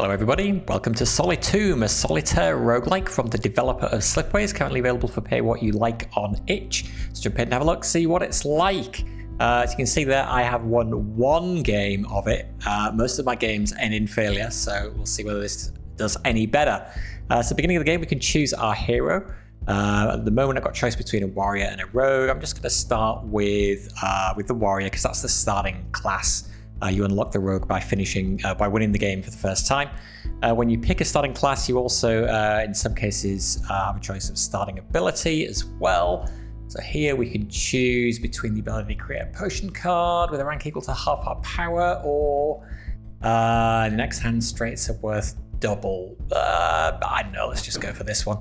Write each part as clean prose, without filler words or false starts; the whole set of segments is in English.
Hello everybody, welcome to Solitomb, a solitaire roguelike from the developer of Slipways, currently available for pay what you like on itch. So jump in and have a look, see what it's like. As you can see there, I have won one game of it. Most of my games end in failure, so we'll see whether this does any better. So beginning of the game, we can choose our hero. At the moment, I've got a choice between a warrior and a rogue. I'm just going to start with the warrior because that's the starting class. You unlock the rogue by winning the game for the first time. When you pick a starting class, you also, in some cases, have a choice of starting ability as well. So here we can choose between the ability to create a potion card with a rank equal to half our power, or the next hand straits are worth double. I don't know, let's just go for this one.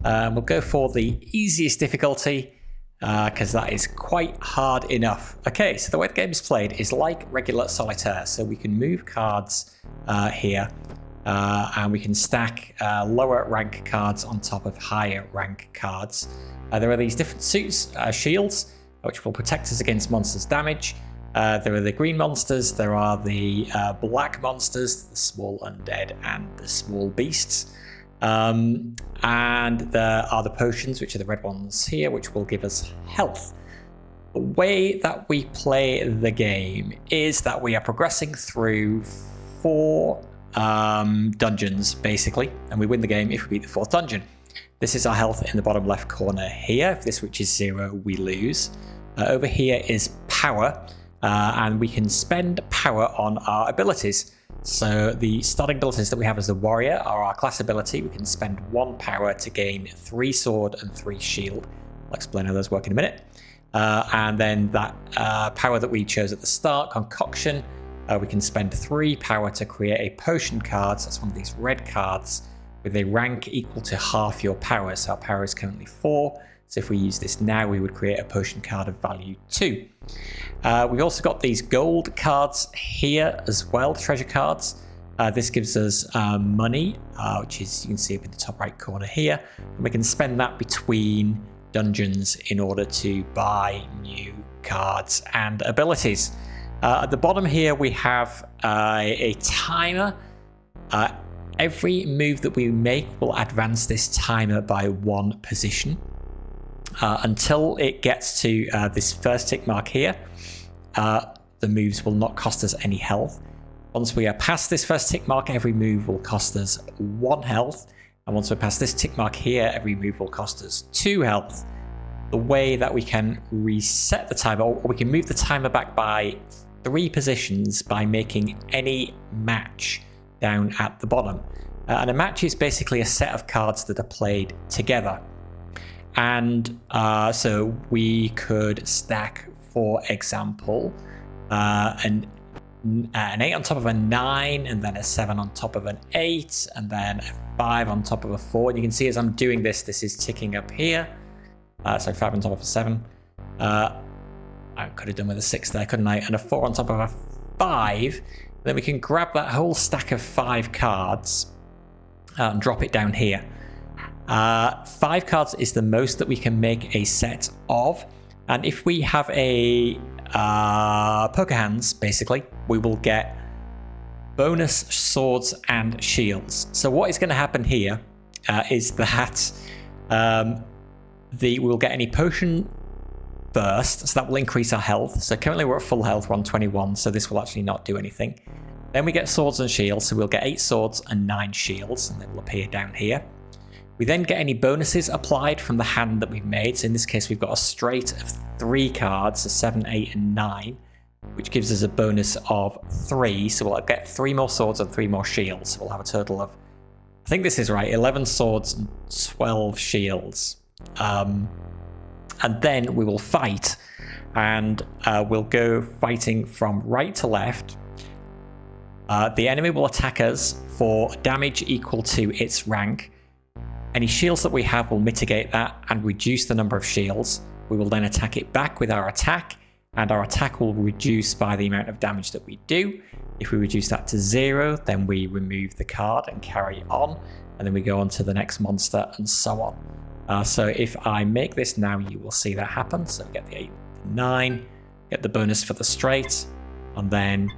We'll go for the easiest difficulty, because that is quite hard enough. Okay, so the way the game is played is like regular solitaire. So we can move cards here, and we can stack lower rank cards on top of higher rank cards. There are these different suits, shields, which will protect us against monsters' damage. There are the green monsters, there are the black monsters, the small undead, and the small beasts. And there are the potions, which are the red ones here, which will give us health. The way that we play the game is that we are progressing through 4 dungeons, basically, and we win the game if we beat the 4th dungeon. This is our health in the bottom left corner here. If this reaches 0, we lose. Over here is power, and we can spend power on our abilities. So the starting abilities that we have as the warrior are our class ability. We can spend 1 power to gain 3 sword and 3 shield. I'll explain how those work in a minute. And then that power that we chose at the start, concoction, we can spend 3 power to create a potion card. So that's one of these red cards with a rank equal to half your power. So our power is currently 4. So if we use this now, we would create a potion card of value 2. We've also got these gold cards here as well, treasure cards. This gives us money, which is, you can see up in the top right corner here. And we can spend that between dungeons in order to buy new cards and abilities. At the bottom here, we have a timer. Every move that we make will advance this timer by 1 position. Until it gets to this first tick mark here, the moves will not cost us any health. Once we are past this first tick mark, every move will cost us 1 health. And once we're past this tick mark here, every move will cost us 2 health. The way that we can reset the timer, or we can move the timer back by 3 positions by making any match down at the bottom. And a match is basically a set of cards that are played together. And so we could stack, for example, an 8 on top of a 9, and then a 7 on top of an 8, and then a 5 on top of a 4. And you can see as I'm doing this, this is ticking up here. So 5 on top of a 7. I could have done with a 6 there, couldn't I? And a 4 on top of a 5. Then we can grab that whole stack of 5 cards and drop it down here. 5 cards is the most that we can make a set of, and if we have a poker hands, basically, we will get bonus swords and shields. So what is going to happen here is that we'll get any potion first, so that will increase our health. So currently we're at full health, 121, so this will actually not do anything. Then we get swords and shields, so we'll get 8 swords and 9 shields, and they will appear down here. We then get any bonuses applied from the hand that we've made. So in this case, we've got a straight of 3 cards, a 7, 8, and 9, which gives us a bonus of 3. So we'll get 3 more swords and 3 more shields. So we'll have a total of, I think this is right, 11 swords and 12 shields. And then we will fight, and we'll go fighting from right to left. The enemy will attack us for damage equal to its rank. Any shields that we have will mitigate that and reduce the number of shields. We will then attack it back with our attack, and our attack will reduce by the amount of damage that we do. If we reduce that to 0, then we remove the card and carry on, and then we go on to the next monster and so on. So if I make this now, you will see that happen. So we get the 8, 9, get the bonus for the straight, and then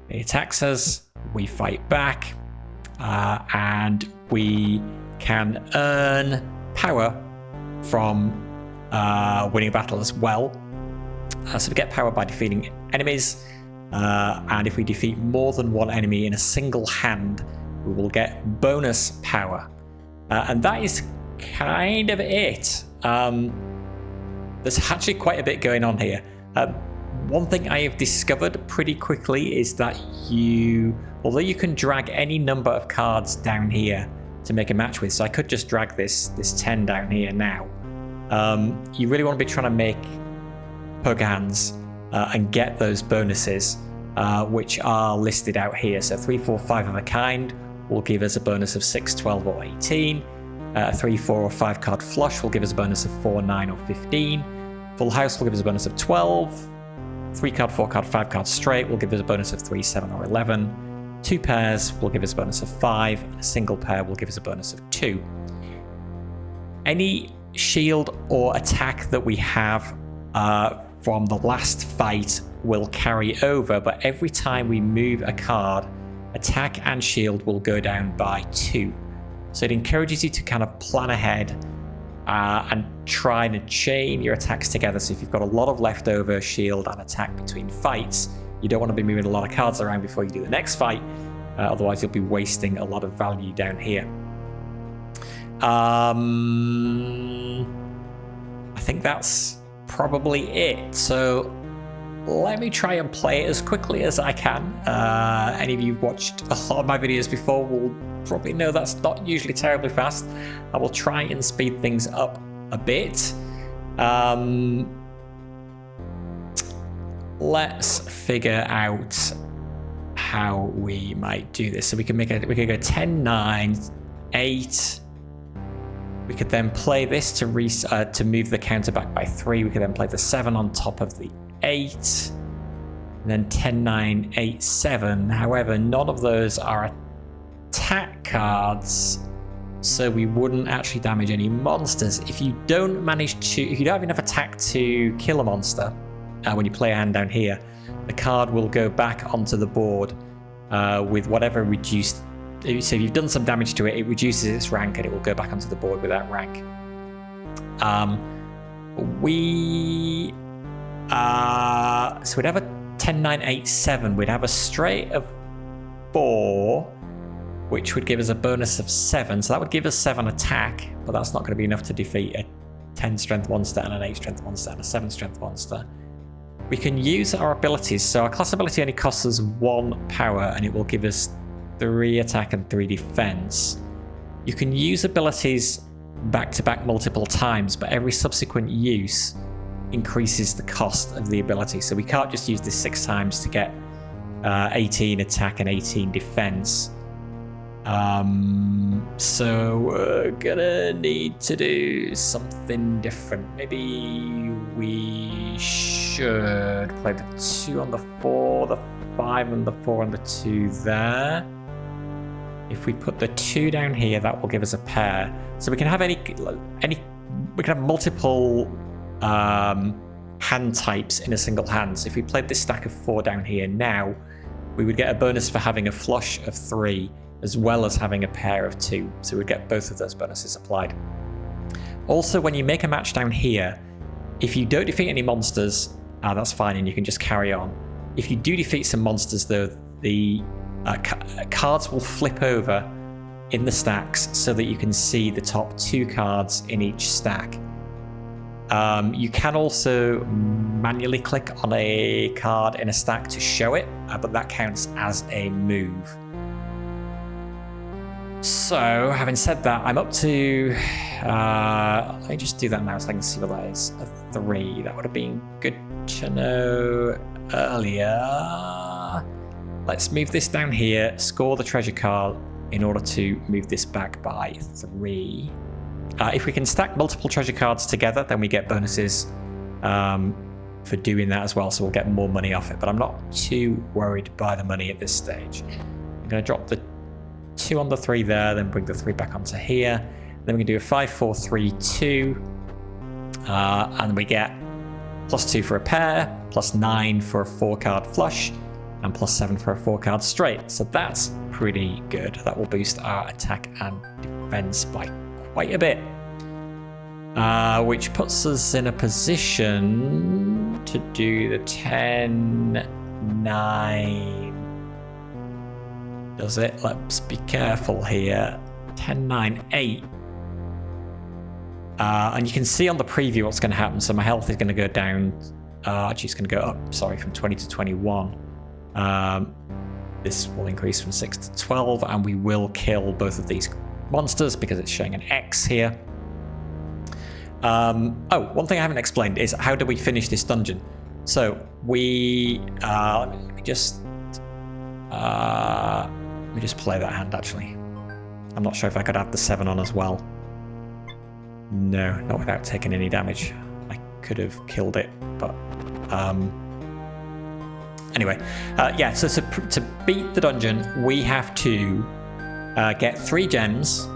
it attacks us, we fight back, and we can earn power from winning a battle as well. So we get power by defeating enemies, and if we defeat more than one enemy in a single hand, we will get bonus power. And that is kind of it. There's actually quite a bit going on here. One thing I have discovered pretty quickly is that although you can drag any number of cards down here to make a match with, so I could just drag this 10 down here now. You really want to be trying to make poker hands and get those bonuses, which are listed out here. So 3, 4, 5 of a kind will give us a bonus of 6, 12, or 18. 3, 4, or 5 card flush will give us a bonus of 4, 9, or 15. Full house will give us a bonus of 12. 3 card, 4 card, 5 card straight will give us a bonus of 3, 7, or 11. 2 pairs will give us a bonus of 5. And a single pair will give us a bonus of 2. Any shield or attack that we have from the last fight will carry over, but every time we move a card, attack and shield will go down by 2. So it encourages you to kind of plan ahead and try and chain your attacks together. So if you've got a lot of leftover shield and attack between fights, you don't want to be moving a lot of cards around before you do the next fight, otherwise you'll be wasting a lot of value down here. I think that's probably it. So let me try and play it as quickly as I can. Any of you who've watched a lot of my videos before will probably know that's not usually terribly fast. I will try and speed things up a bit. Let's figure out how we might do this. So we could go 10, 9, 8. We could then play this to move the counter back by 3. We could then play the 7 on top of the 8. And then 10, 9, 8, 7. However, none of those are attack cards, so we wouldn't actually damage any monsters. If you don't have enough attack to kill a monster, when you play a hand down here, the card will go back onto the board with whatever reduced. So if you've done some damage to it, it reduces its rank and it will go back onto the board with that rank. So we'd have a 10, 9, 8, 7. We'd have a straight of 4, which would give us a bonus of 7. So that would give us 7 attack, but that's not going to be enough to defeat a 10 strength monster and an 8 strength monster and a 7 strength monster. We can use our abilities. So our class ability only costs us 1 power and it will give us 3 attack and 3 defense. You can use abilities back to back multiple times, but every subsequent use increases the cost of the ability. So we can't just use this 6 times to get 18 attack and 18 defense. So we're gonna need to do something different. Maybe we should play the 2 on the 4, the 5 and the 4 and the 2 there. If we put the 2 down here, that will give us a pair. So we can have we can have multiple hand types in a single hand. So if we played this stack of 4 down here now, we would get a bonus for having a flush of 3 as well as having a pair of 2. So we'd get both of those bonuses applied. Also, when you make a match down here, if you don't defeat any monsters, that's fine and you can just carry on. If you do defeat some monsters though, the cards will flip over in the stacks so that you can see the top 2 cards in each stack. You can also manually click on a card in a stack to show it, but that counts as a move. So, having said that, I'm up to... let me just do that now so I can see what that is. A 3. That would have been good to know earlier. Let's move this down here, score the treasure card in order to move this back by 3. If we can stack multiple treasure cards together, then we get bonuses for doing that as well, so we'll get more money off it. But I'm not too worried by the money at this stage. I'm going to drop the 2 on the 3 there, then bring the 3 back onto here. Then we can do a 5, 4, 3, 2. And we get +2 for a pair, +9 for a 4-card flush, and +7 for a 4-card straight. So that's pretty good. That will boost our attack and defense by quite a bit. Which puts us in a position to do the 10, 9. Does it? Let's be careful here. 10, 9, 8. And you can see on the preview what's going to happen. So my health is going to go down. Actually, it's going to go up, sorry, from 20 to 21. This will increase from 6 to 12, and we will kill both of these monsters because it's showing an X here. One thing I haven't explained is how do we finish this dungeon? So let me just play that hand actually. I'm not sure if I could add the 7 on as well. No, not without taking any damage. I could have killed it, but anyway, yeah. So to beat the dungeon, we have to get 3 gems,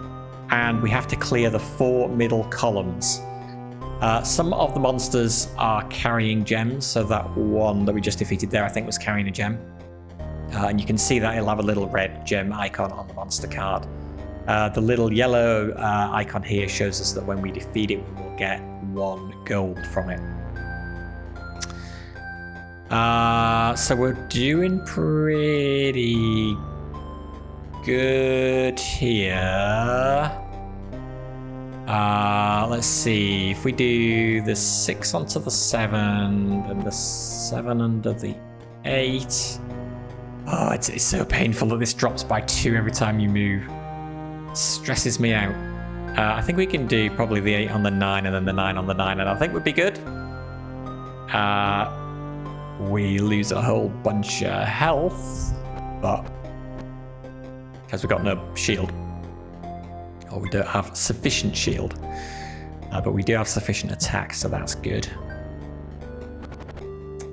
and we have to clear the 4 middle columns. Some of the monsters are carrying gems, so that one that we just defeated there, I think, was carrying a gem. And you can see that it'll have a little red gem icon on the monster card. The little yellow icon here shows us that when we defeat it, we will get 1 gold from it. So we're doing pretty good here. Let's see, if we do the 6 onto the 7, then the 7 under the 8. Oh, it's so painful that this drops by 2 every time you move. It stresses me out. I think we can do probably the 8 on the 9 and then the 9 on the 9, and I think we'd be good. We lose a whole bunch of health, but because we've got no shield. Or we don't have sufficient shield, but we do have sufficient attack, so that's good.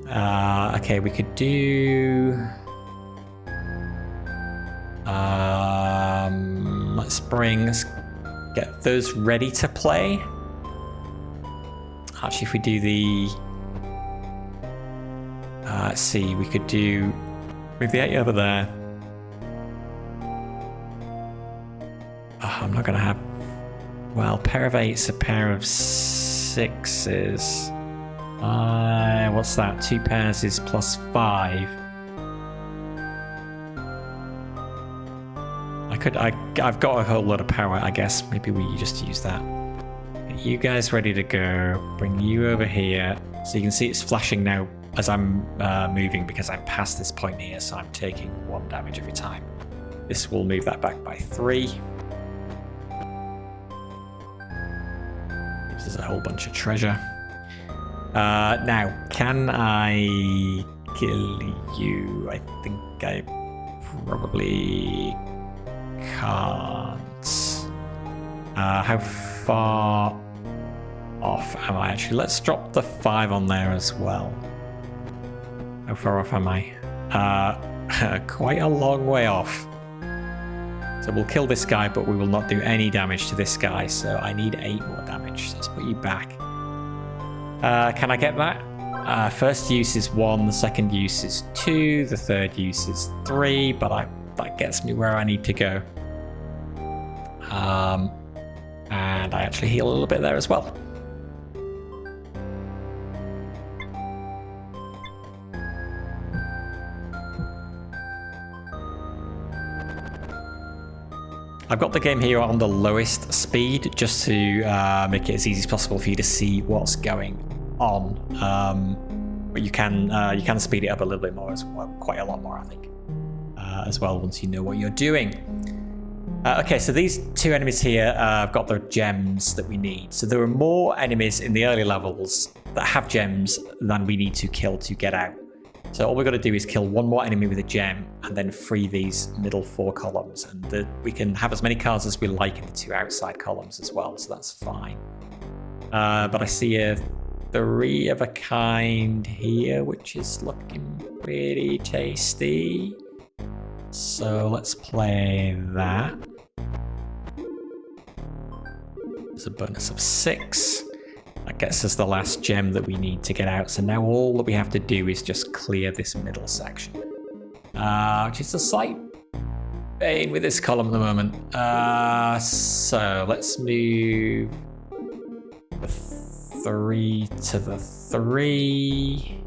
Okay, we could do. Let's get those ready to play. Actually, if we do the. Let's see, we could move the 8 over there. I'm not going to have. Well, pair of 8s, a pair of 6s. What's that? 2 pairs is +5. I've got a whole lot of power, I guess. Maybe we just use that. Get you guys ready to go. Bring you over here. So you can see it's flashing now as I'm moving because I'm past this point here, so I'm taking 1 damage every time. This will move that back by 3. Gives us a whole bunch of treasure. Now, can I kill you? I think I probably can't. How far off am I actually? Let's drop the 5 on there as well. How far off am I? Quite a long way off. So we'll kill this guy, but we will not do any damage to this guy. So I need 8 more damage. So let's put you back. Can I get that? First use is 1, the second use is 2, the third use is 3, but that gets me where I need to go. And I actually heal a little bit there as well. I've got the game here on the lowest speed just to make it as easy as possible for you to see what's going on. But you can speed it up a little bit more as well, quite a lot more, I think, as well once you know what you're doing. Okay, so these 2 enemies here have got the gems that we need. So there are more enemies in the early levels that have gems than we need to kill to get out. So all we've got to do is kill 1 more enemy with a gem and then free these middle 4 columns. And we can have as many cards as we like in the 2 outside columns as well, so that's fine. But I see a 3 of a kind here, which is looking pretty tasty. So let's play that. There's a bonus of 6. That gets us the last gem that we need to get out. So now all that we have to do is just clear this middle section. which is a slight pain with this column at the moment. So let's move the 3 to the 3.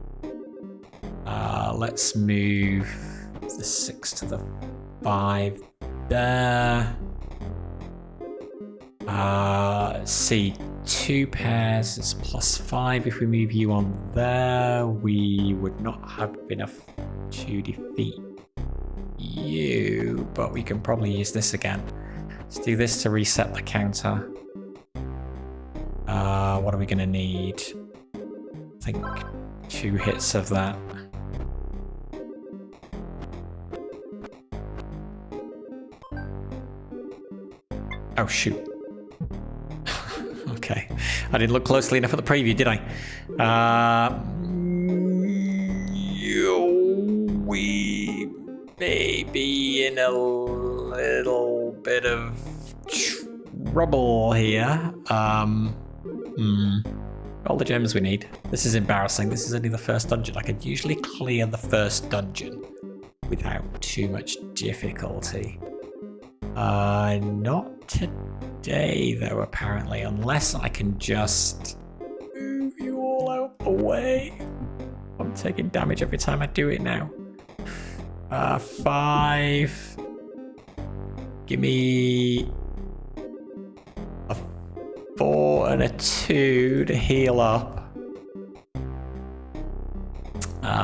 Let's move the 6 to the 5 there. See, 2 pairs is +5. If we move you on there, we would not have enough to defeat you, but we can probably use this again. Let's do this to reset the counter. What are we going to need? I think 2 hits of that. Oh, shoot. Okay. I didn't look closely enough at the preview, did I? We may be in a little bit of trouble here. All the gems we need. This is embarrassing. This is only the first dungeon. I could usually clear the first dungeon without too much difficulty. Not today, though, apparently, unless I can just move you all out the way. I'm taking damage every time I do it now. 5. Give me a 4 and a 2 to heal up.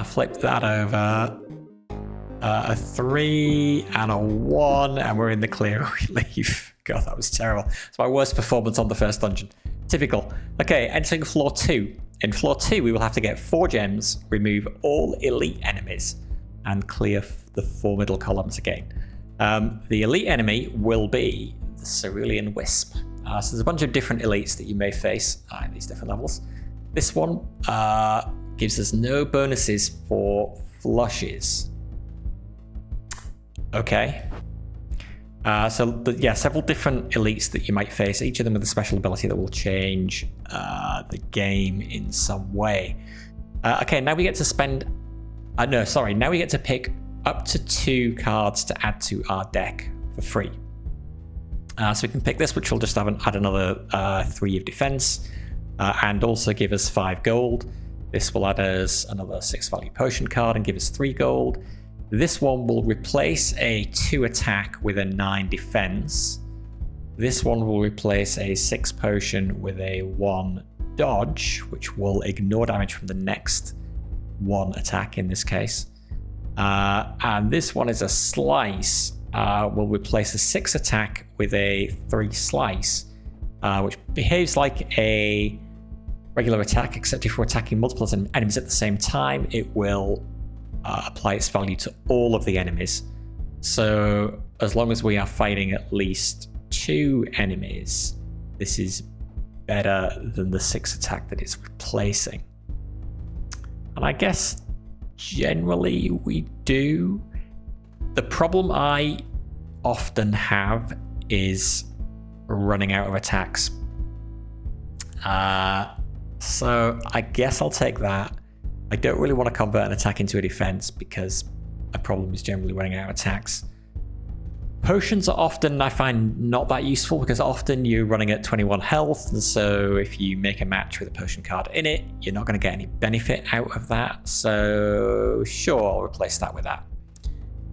Flip that over. A 3 and a 1, and we're in the clear. We leave. God, that was terrible. It's my worst performance on the first dungeon. Typical. Okay, entering floor 2. In floor 2, we will have to get 4 gems, remove all elite enemies, and clear the 4 middle columns again. The elite enemy will be the Cerulean Wisp. So there's a bunch of different elites that you may face in these different levels. This one gives us no bonuses for flushes. Okay. Several different elites that you might face, each of them with a special ability that will change the game in some way. Okay, now we get to spend... now we get to pick up to 2 cards to add to our deck for free. So we can pick this, which will just add another 3 of defense, and also give us 5 gold. This will add us another 6 value potion card and give us 3 gold. This one will replace a 2 attack with a 9 defense. This one will replace a 6 potion with a 1 dodge, which will ignore damage from the next 1 attack in this case. And this one is a slice, will replace a 6 attack with a 3 slice, which behaves like a regular attack, except if we're attacking multiple enemies at the same time, it will apply its value to all of the enemies. So as long as we are fighting at least 2 enemies, this is better than the 6 attack that it's replacing. And I guess generally we do. The problem I often have is running out of attacks. So I guess I'll take that. I don't really want to convert an attack into a defense because my problem is generally running out of attacks. Potions are often, I find, not that useful because often you're running at 21 health, and so if you make a match with a potion card in it, you're not going to get any benefit out of that. So sure, I'll replace that with that.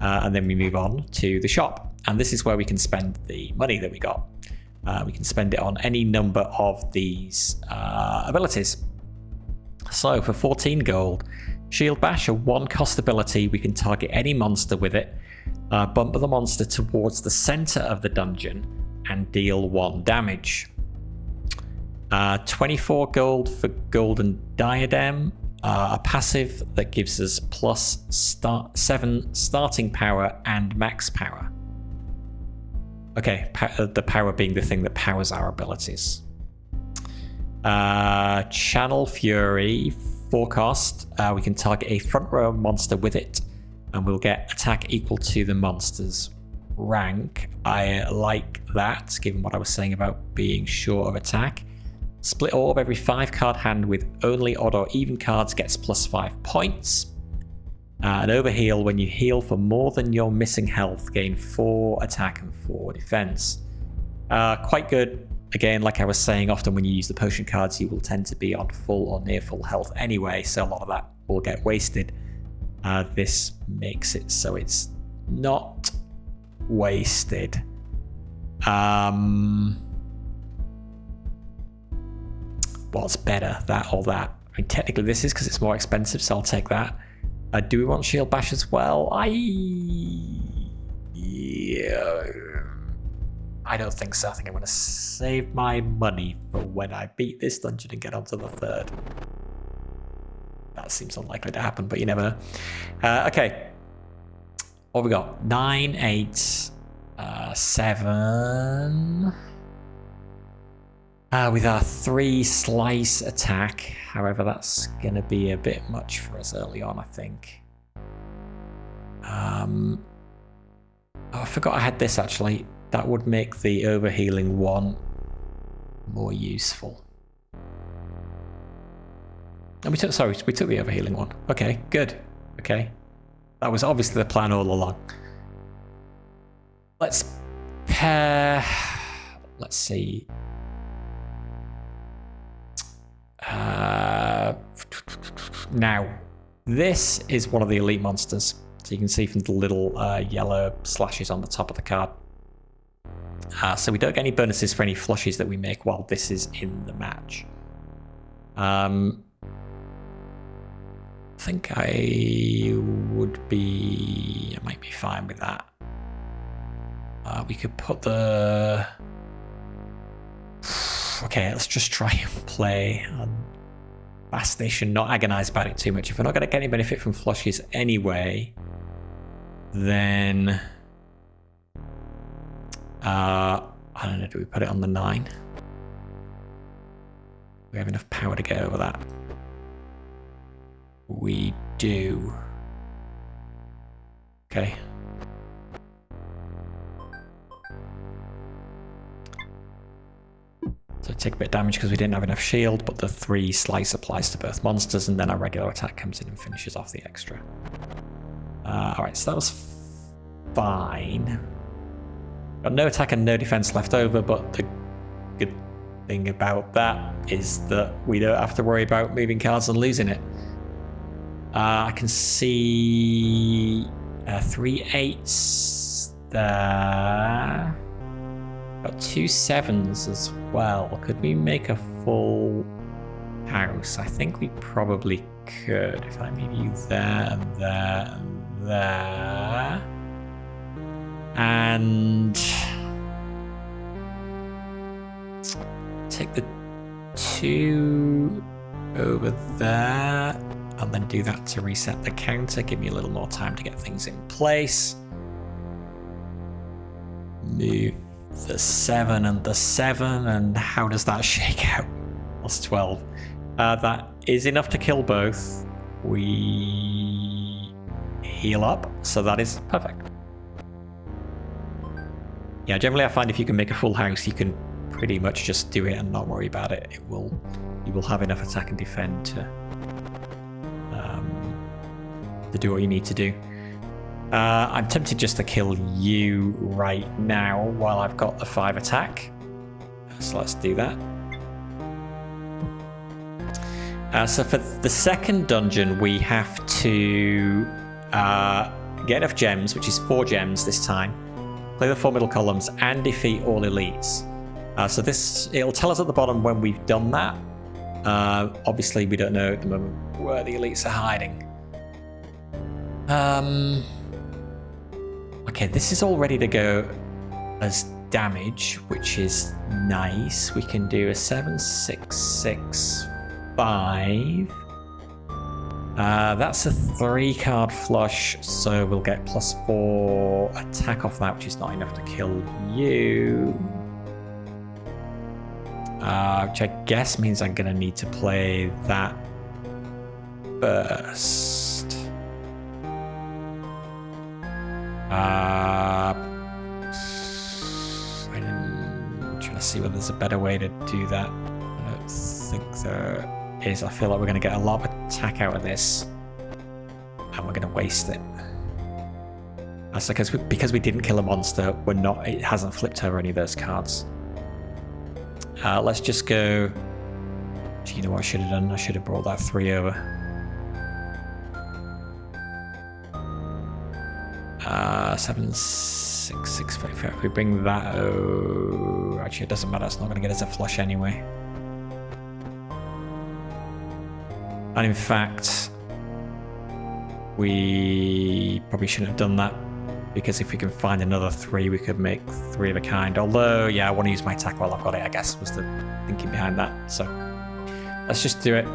And then we move on to the shop. And this is where we can spend the money that we got. We can spend it on any number of these abilities. So for 14 gold, Shield Bash, a 1-cost ability, we can target any monster with it, bump the monster towards the center of the dungeon, and deal 1 damage. 24 gold for Golden Diadem, a passive that gives us plus 7 starting power and max power. Okay, the power being the thing that powers our abilities. Channel Fury, 4-cost. We can target a front row monster with it, and we'll get attack equal to the monster's rank. I like that, given what I was saying about being short of attack. Split Orb, every 5-card hand with only odd or even cards gets plus 5 points. An overheal, when you heal for more than your missing health, gain 4 attack and 4 defense. Quite good. Again, like I was saying, often when you use the potion cards, you will tend to be on full or near full health anyway, so a lot of that will get wasted. This makes it so it's not wasted. What's better, that or that? I mean, technically this is because it's more expensive, so I'll take that. Do we want Shield Bash as well? I don't think so. I think I'm going to save my money for when I beat this dungeon and get onto the 3rd. That seems unlikely to happen, but you never know. Okay. What have we got? 9, 8, 7. With our 3 slice attack. However, that's going to be a bit much for us early on, I think. Oh, I forgot I had this actually. That would make the overhealing one more useful. And we took the overhealing one. Okay, good. Okay. That was obviously the plan all along. Let's pair. Let's see. Now, this is one of the elite monsters. So you can see from the little yellow slashes on the top of the card. So we don't get any bonuses for any flushes that we make while this is in the match. I think I might be fine with that. We could put the... Okay, let's just try and play on fast station, not agonize about it too much. If we're not going to get any benefit from flushes anyway, then... I don't know, do we put it on the 9? We have enough power to get over that. We do. Okay. So take a bit of damage because we didn't have enough shield, but the 3 slice applies to both monsters, and then our regular attack comes in and finishes off the extra. Alright, so that was fine. Got no attack and no defense left over, but the good thing about that is that we don't have to worry about moving cards and losing it. I can see 3 8s there. Got 2 7s as well. Could we make a full house? I think we probably could. If I move you there and there and there. And take the 2 over there and then do that to reset the counter. Give me a little more time to get things in place. Move the 7 and the 7, and how does that shake out? Plus 12. That is enough to kill both. We heal up, so that is perfect. Yeah, generally I find if you can make a full house, you can pretty much just do it and not worry about it. You will have enough attack and defend to do what you need to do. I'm tempted just to kill you right now while I've got the 5 attack. So let's do that. So for the second dungeon, we have to get enough gems, which is 4 gems this time. Play the 4 middle columns and defeat all elites. So it'll tell us at the bottom when we've done that. Obviously, we don't know at the moment where the elites are hiding. Okay, this is all ready to go as damage, which is nice. We can do a 7, 6, 6, 5. That's a 3 card flush, so we'll get plus 4 attack off that, which is not enough to kill you. Which I guess means I'm going to need to play that first. I'm trying to see whether there's a better way to do that. I don't think there is. I feel like we're going to get a lot of attack out of this, and we're going to waste it. That's because we didn't kill a monster, it hasn't flipped over any of those cards. Let's just go... Do you know what I should have done? I should have brought that 3 over. 7, 6, 6, 5, 5. If we bring that... Oh, actually, it doesn't matter. It's not going to get us a flush anyway. And in fact, we probably shouldn't have done that, because if we can find another 3, we could make 3 of a kind. Although, yeah, I want to use my attack while I've got it, I guess, was the thinking behind that. So, let's just do it.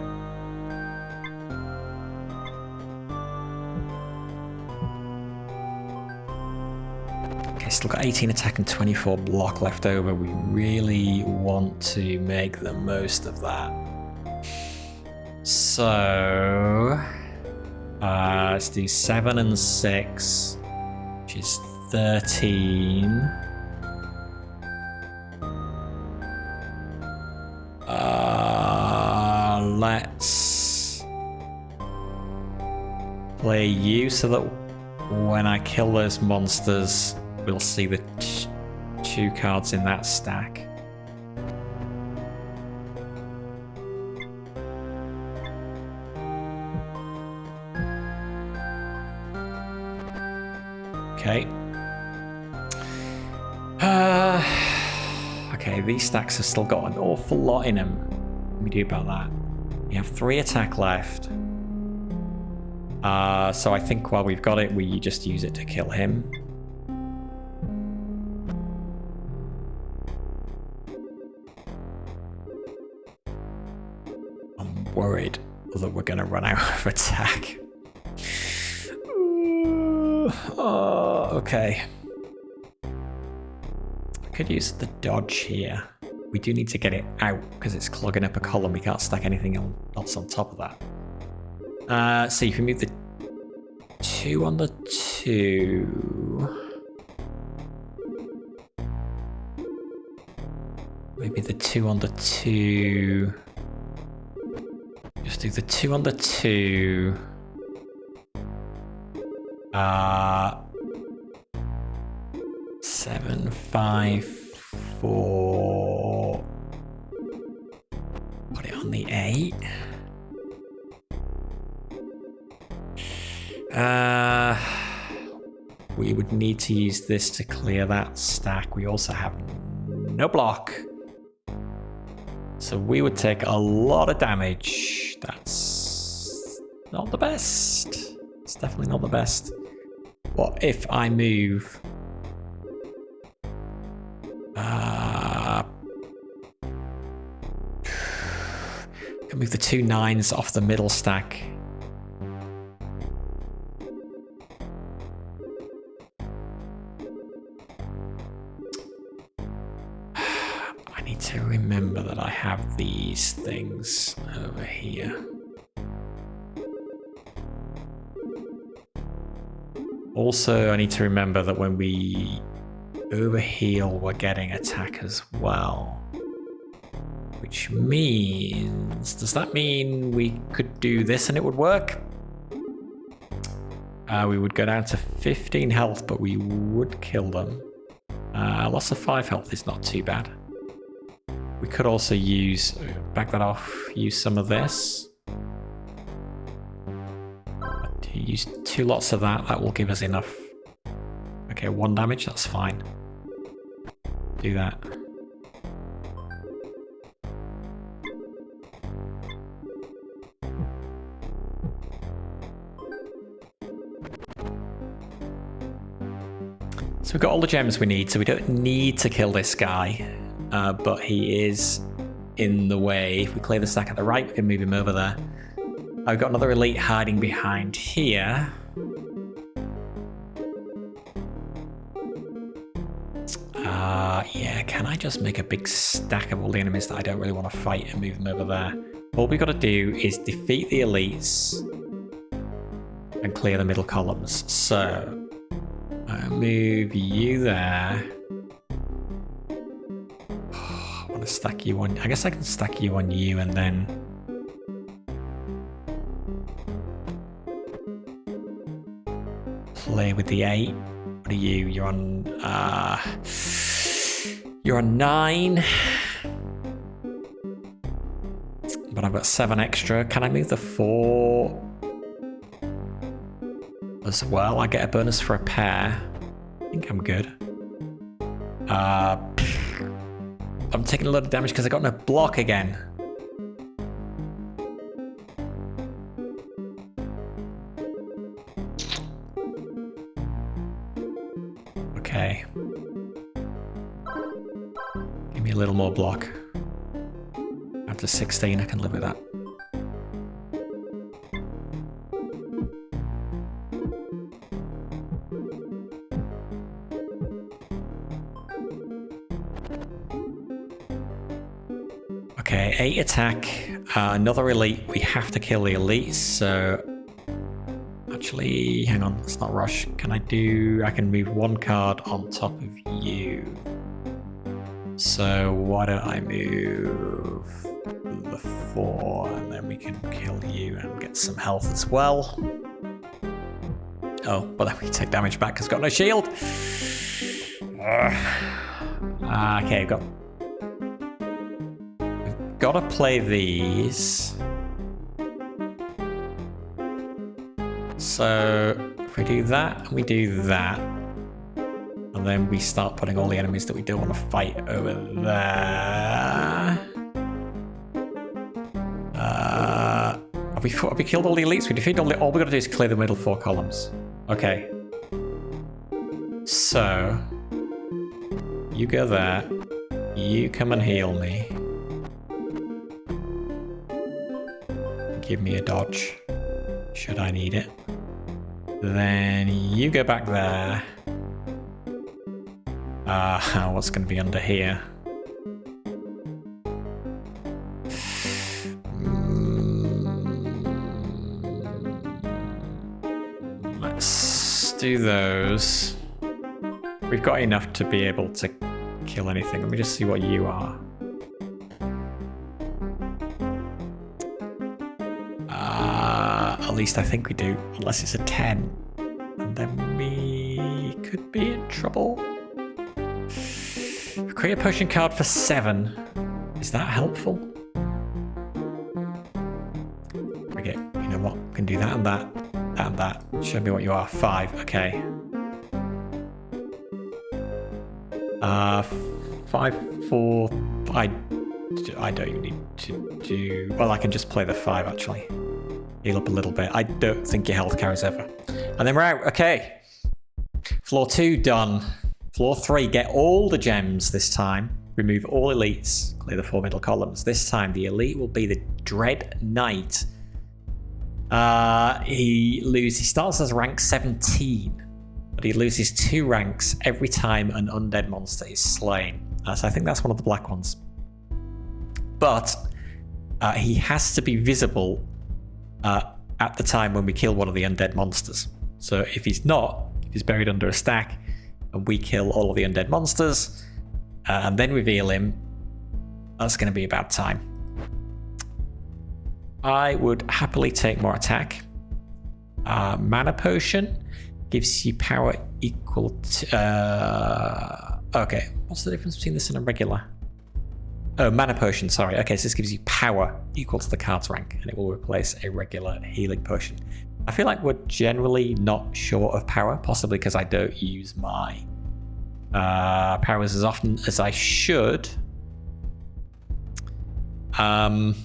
Okay, still got 18 attack and 24 block left over. We really want to make the most of that. So, let's do 7 and 6, which is 13. Let's play you so that when I kill those monsters, we'll see the 2 cards in that stack. Okay. Okay, these stacks have still got an awful lot in them. What do we do about that? We have 3 attack left. So I think while we've got it, we just use it to kill him. I'm worried that we're going to run out of attack. Okay. I could use the dodge here. We do need to get it out because it's clogging up a column. We can't stack anything else on top of that. So if we move the 2 on the 2. Maybe the 2 on the 2. Just do the 2 on the 2. 7, 5, 4. Put it on the 8. We would need to use this to clear that stack. We also have no block. So we would take a lot of damage. That's not the best. It's definitely not the best. What if I move... can move the 2 9s off the middle stack. I need to remember that I have these things over here. Also, I need to remember that when we overheal, we're getting attack as well. Which means... Does that mean we could do this and it would work? We would go down to 15 health, but we would kill them. Loss of 5 health is not too bad. We could also use... Back that off. Use some of this. Use 2 lots of that. That will give us enough. Okay, 1 damage. That's fine. Do that. So we've got all the gems we need, so we don't need to kill this guy, but he is in the way. If we clear the stack at the right, we can move him over there. I've got another elite hiding behind here. Yeah, can I just make a big stack of all the enemies that I don't really want to fight and move them over there? All we got to do is defeat the elites and clear the middle columns. So, I'll move you there. I want to stack you on... I guess I can stack you on you and then... play with the 8. What are you? You're on 9. But I've got 7 extra. Can I move the 4 as well? I get a bonus for a pair. I think I'm good. I'm taking a lot of damage because I got no block again. Okay. Give me a little more block. After 16, I can live with that. Okay, 8 attack. Another elite. We have to kill the elite, so... Actually, hang on, let's not rush. I can move 1 card on top of you. So why don't I move the 4 and then we can kill you and get some health as well. Oh, but then we take damage back because it's got no shield. Okay, we've got to play these. So if we do that, we do that, and then we start putting all the enemies that we don't want to fight over there. Have we killed all the elites? We defeated all we got to do is clear the middle 4 columns. Okay. So you go there. You come and heal me. Give me a dodge, should I need it. Then you go back there. What's going to be under here? Let's do those. We've got enough to be able to kill anything. Let me just see what you are. At least I think we do, unless it's a 10. And then we could be in trouble. Create a potion card for 7. Is that helpful? Okay, you know what? We can do that and that, that and that. Show me what you are. 5, okay. 5, 4, I don't even need to do... Well, I can just play the 5, actually. Heal up a little bit. I don't think your health carries over. And then we're out. Okay. Floor 2 done. Floor 3, get all the gems this time. Remove all elites. Clear the 4 middle columns. This time the elite will be the Dread Knight. He starts as rank 17, but he loses 2 ranks every time an undead monster is slain. So I think that's one of the black ones. But he has to be visible at the time when we kill one of the undead monsters. So if he's not, if he's buried under a stack and we kill all of the undead monsters and then reveal him, that's going to be a bad time. I would happily take more attack. Mana potion gives you power equal to... okay, what's the difference between this and a regular? Oh, mana potion, sorry. Okay, so this gives you power equal to the card's rank, and it will replace a regular healing potion. I feel like we're generally not short of power, possibly because I don't use my powers as often as I should. Not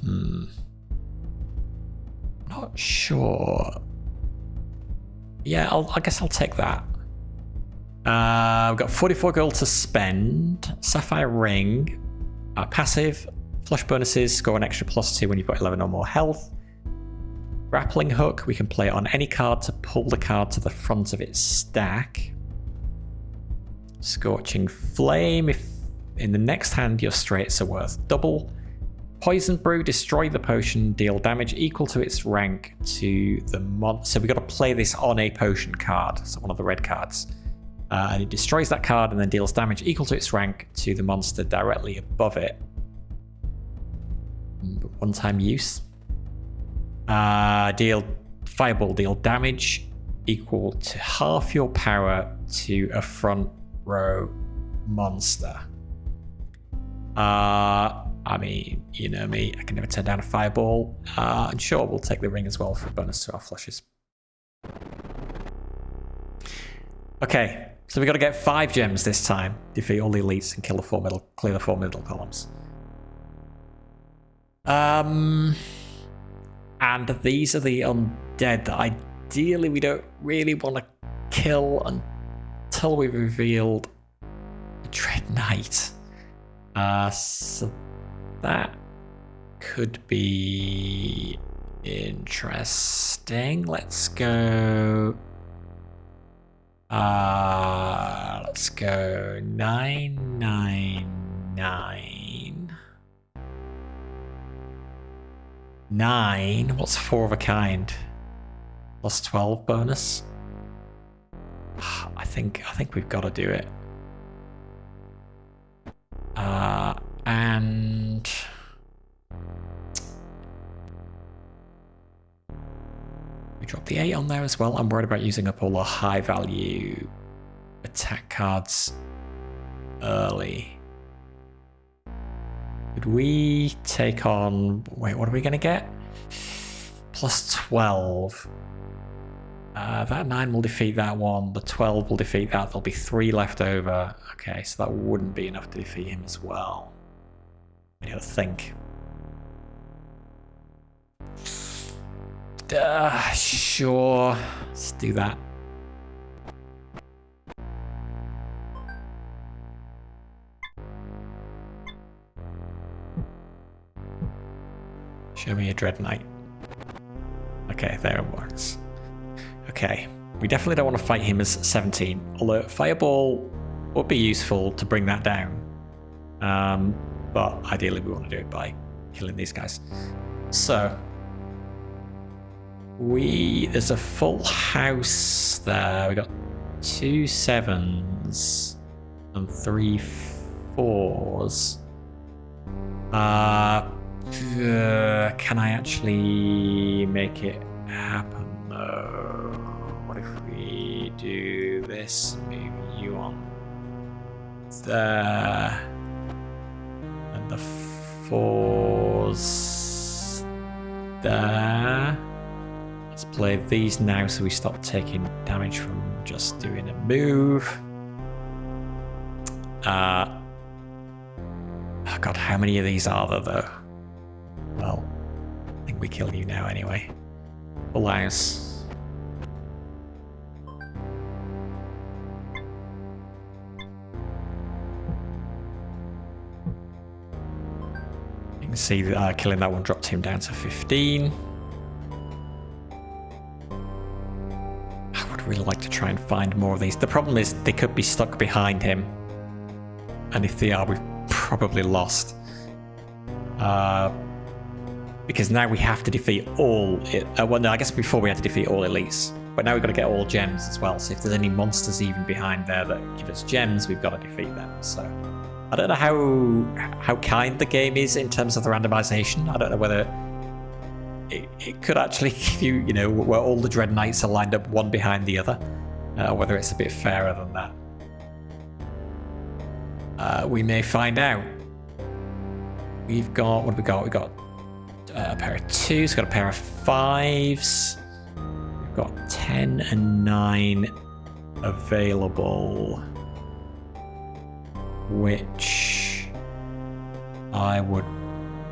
sure. Yeah, I guess I'll take that. We've got 44 gold to spend. Sapphire ring. Passive. Flush bonuses. Score an extra +2 when you've got 11 or more health. Grappling hook. We can play it on any card to pull the card to the front of its stack. Scorching flame. If in the next hand your straits are worth double. Poison brew. Destroy the potion. Deal damage equal to its rank to the monster. So we've got to play this on a potion card. So one of the red cards. And it destroys that card and then deals damage equal to its rank to the monster directly above it. One-time use. Deal fireball. Deal damage equal to half your power to a front row monster. I mean, you know me, I can never turn down a fireball. And sure, we'll take the ring as well for a bonus to our flushes. Okay, so we got to get 5 gems this time. Defeat all the elites and clear the 4 middle columns. And these are the undead that ideally we don't really want to kill until we've revealed the Dread Knight. So that could be interesting. Let's go. Let's go 999. 9. What's 4 of a kind? Plus 12 bonus. I think we've got to do it. And we drop the 8 on there as well. I'm worried about using up all the high value attack cards early. Could we take on... Wait, what are we going to get? Plus 12. That 9 will defeat that one. The 12 will defeat that. There'll be 3 left over. Okay, so that wouldn't be enough to defeat him as well. I don't think. Sure. Let's do that. Show me a Dread Knight. Okay, there it works. Okay, we definitely don't want to fight him as 17, although Fireball would be useful to bring that down. But ideally we want to do it by killing these guys. So, there's a full house there. We got 2 7s and 3 4s. Can I actually make it happen though? What if we do this? Move you on there. And the 4s there. Let's play these now so we stop taking damage from just doing a move. Oh god, how many of these are there though? Well, I think we kill you now anyway. Full house. You can see that killing that one dropped him down to 15. I would really like to try and find more of these. The problem is they could be stuck behind him. And if they are, we've probably lost. Because now we have to defeat all... well, no, I guess before we had to defeat all elites. But now we've got to get all gems as well. So if there's any monsters even behind there that give us gems, we've got to defeat them. So I don't know how kind the game is in terms of the randomization. I don't know whether it could actually give you, you know, where all the Dread Knights are lined up one behind the other. Or whether it's a bit fairer than that. We may find out. We've got... What have we got? We've got... a pair of 2s, got a pair of 5s. We've got 10 and 9 available, which I would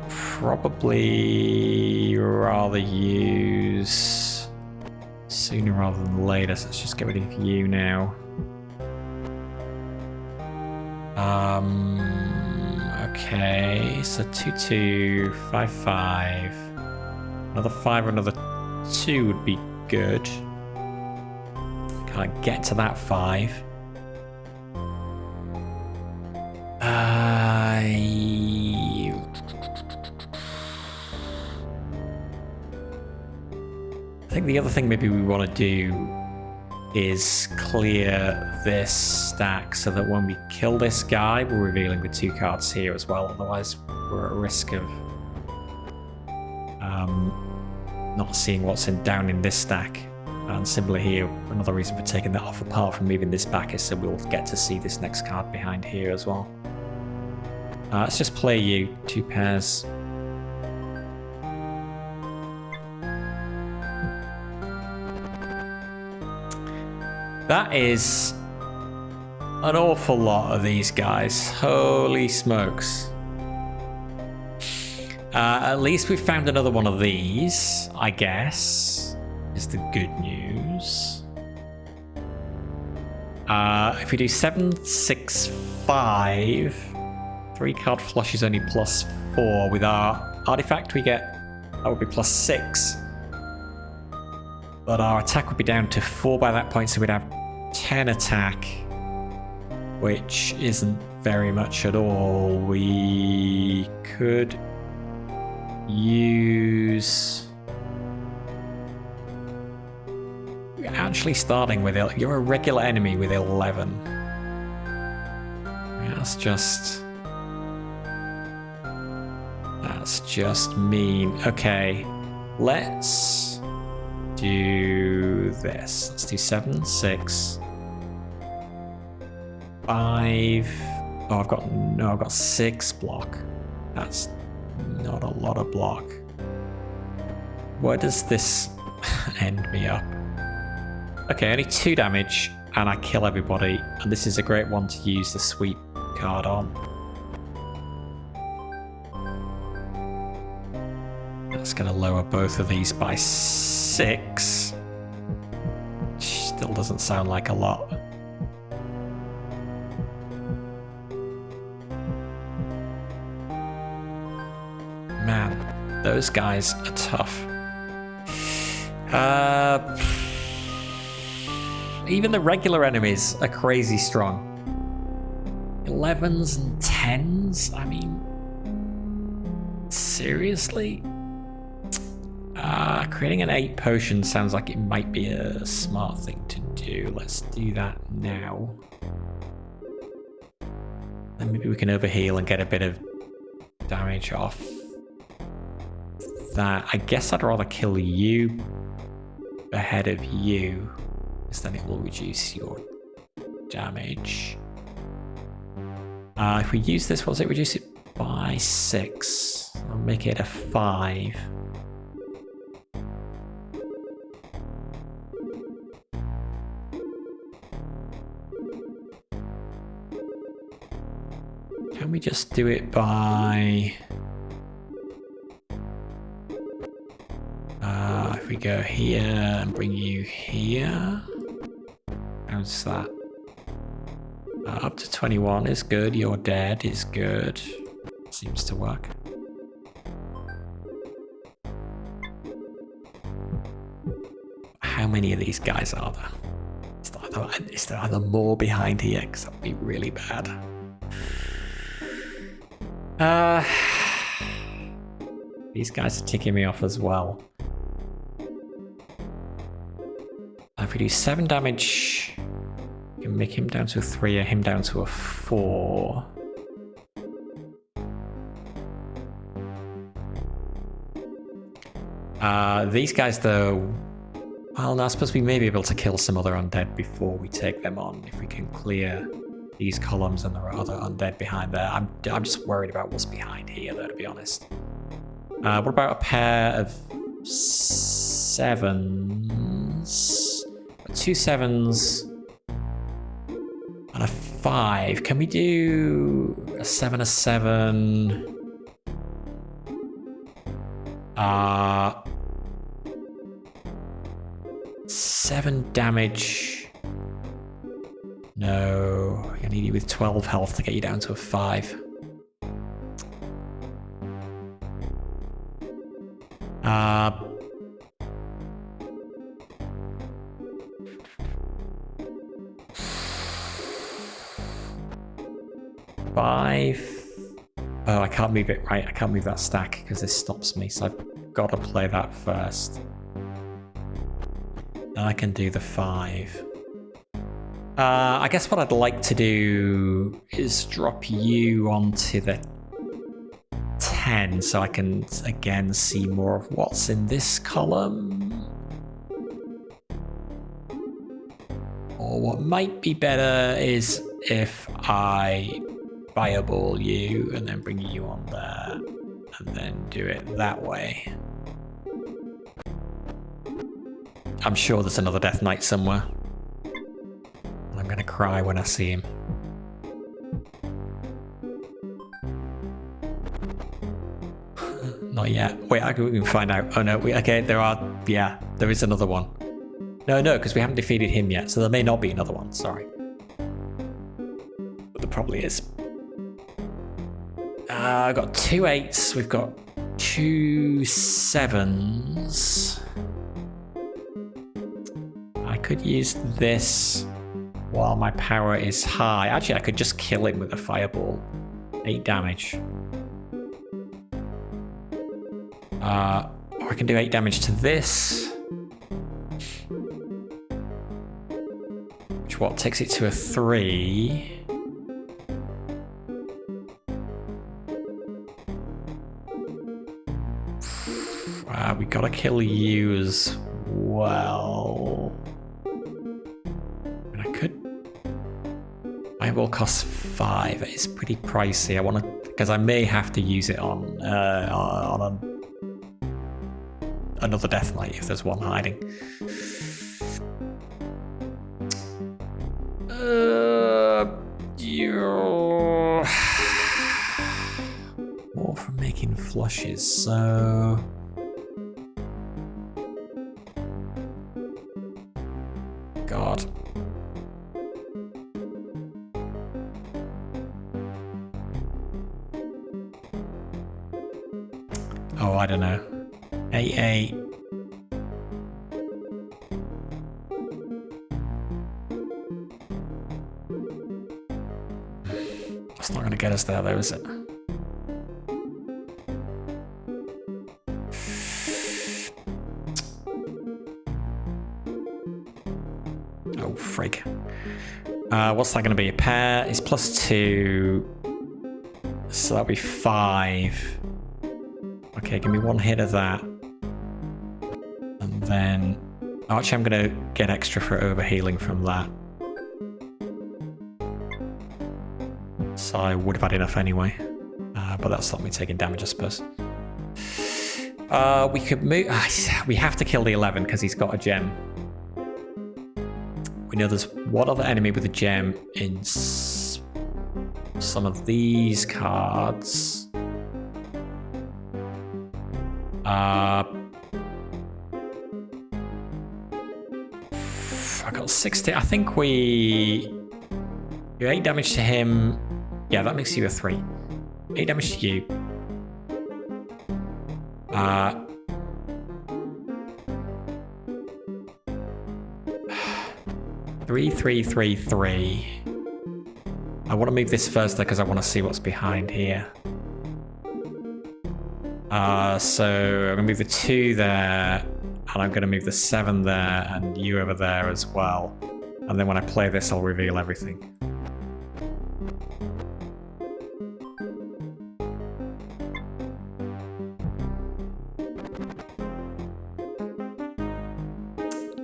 probably rather use sooner rather than later. So let's just get rid of you now. Okay, so 2 2, 5 5. Another 5 or another 2 would be good. Can I get to that 5? I think the other thing maybe we want to do is clear this stack so that when we kill this guy, we're revealing the 2 cards here as well. Otherwise, we're at risk of not seeing what's down in this stack. And similar here, another reason for taking that off apart from moving this back is so we'll get to see this next card behind here as well. Let's just play you 2 pairs. That is an awful lot of these guys. Holy smokes. At least we found another one of these, I guess, is the good news. If we do 7, 6, 5, 3 card flush is only +4. With our artifact, we get, that would be +6. But our attack would be down to 4 by that point, so we'd have 10 attack, which isn't very much at all. We could use... We're actually starting with it. You're a regular enemy with 11. That's just mean. Okay, let's do this. Let's do 7, 6, 5. Oh, I've got 6 block. That's not a lot of block. Where does this end me up? Okay, only 2 damage, and I kill everybody. And this is a great one to use the sweep card on. That's going to lower both of these by 6. Still doesn't sound like a lot. Man, those guys are tough. Even the regular enemies are crazy strong. 11s and 10s? I mean, seriously? Creating an 8 potion sounds like it might be a smart thing to do. Let's do that now. Then maybe we can overheal and get a bit of damage off that. I guess I'd rather kill you ahead of you, because then it will reduce your damage. If we use this, what does it reduce it by? 6. I'll make it a 5. Can we just do it by... if we go here and bring you here, how's that? Up to 21 is good. You're dead is good. Seems to work. How many of these guys are there? Is there either more behind here? Because that would be really bad. These guys are ticking me off as well. If we do 7 damage, we can make him down to a 3 or him down to a 4. These guys though, well, no, I suppose we may be able to kill some other undead before we take them on, if we can clear these columns and there are other undead behind there. I'm just worried about what's behind here though, to be honest. What about a pair of 7s? 2 7s and a 5. Can we do a 7, a 7? 7 damage. No, I need you with 12 health to get you down to a 5. 5. Oh, I can't move it right. I can't move that stack because this stops me. So I've got to play that first. Then I can do the 5. I guess what I'd like to do is drop you onto the 10 so I can again see more of what's in this column. Or what might be better is if I fireball you and then bring you on there and then do it that way. I'm sure there's another Death Knight somewhere. I'm going to cry when I see him. Not yet. Wait, we can find out. Oh no, okay, there is another one. No, because we haven't defeated him yet, so there may not be another one, sorry. But there probably is. I've got 2 8s, we've got 2 7s. I could use this while my power is high. Actually, I could just kill him with a fireball. 8 damage. Or I can do 8 damage to this. Which takes it to a 3. We gotta kill you as well. And I could. I will cost 5. It's pretty pricey. I want to, because I may have to use it on another Death Knight if there's one hiding. More from making flushes, so. God. Oh, I don't know. 8. It's not going to get us there, though, is it? Oh, frig. What's that going to be? A pair is +2. So that'll be 5. Okay, give me 1 hit of that. And then... Oh, actually, I'm going to get extra for overhealing from that. So I would have had enough anyway. But that stopped me taking damage, I suppose. We could move... we have to kill the 11 because he's got a gem. We know there's one other enemy with a gem in some of these cards. I got 60. I think we do 8 damage to him. Yeah, that makes you a 3. 8 damage to you. 3, 3, 3, 3. I want to move this first though because I want to see what's behind here. So I'm going to move the 2 there, and I'm going to move the 7 there, and you over there as well. And then when I play this, I'll reveal everything.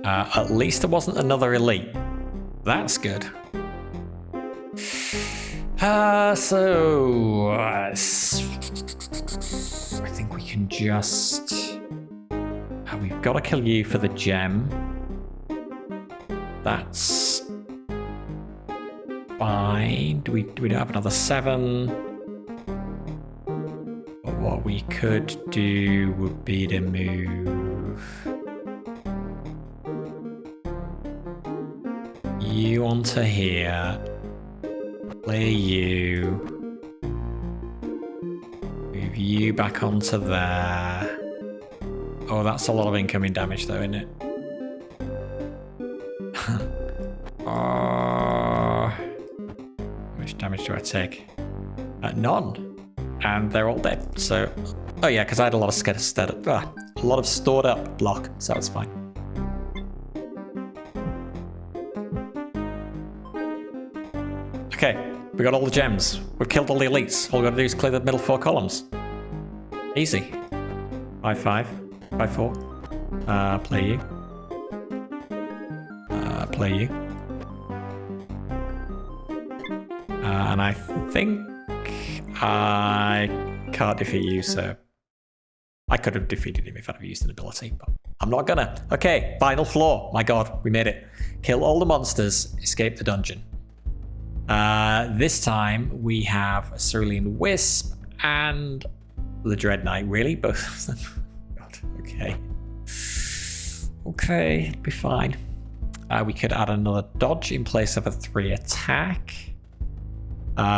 At least there wasn't another elite. That's good. So I think we can just... we've got to kill you for the gem. That's fine. Do we have another 7? But what we could do would be to move you onto here. Play you. Move you back onto there. Oh, that's a lot of incoming damage though, isn't it? How much damage do I take? None. And they're all dead, so... Oh yeah, because I had a lot of stored up block, so it's fine. Okay, we got all the gems. We've killed all the elites. All we gotta do is clear the middle 4 columns. Easy. 5, 5, 5, 4. Play you. Play you. And I think I can't defeat you, so I could have defeated him if I'd have used an ability, but I'm not gonna. Okay, final floor. My god, we made it. Kill all the monsters, escape the dungeon. This time we have a Cerulean Wisp and the Dread Knight. Really? Both of them? God, okay. Okay, it'll be fine. We could add another dodge in place of a 3 attack.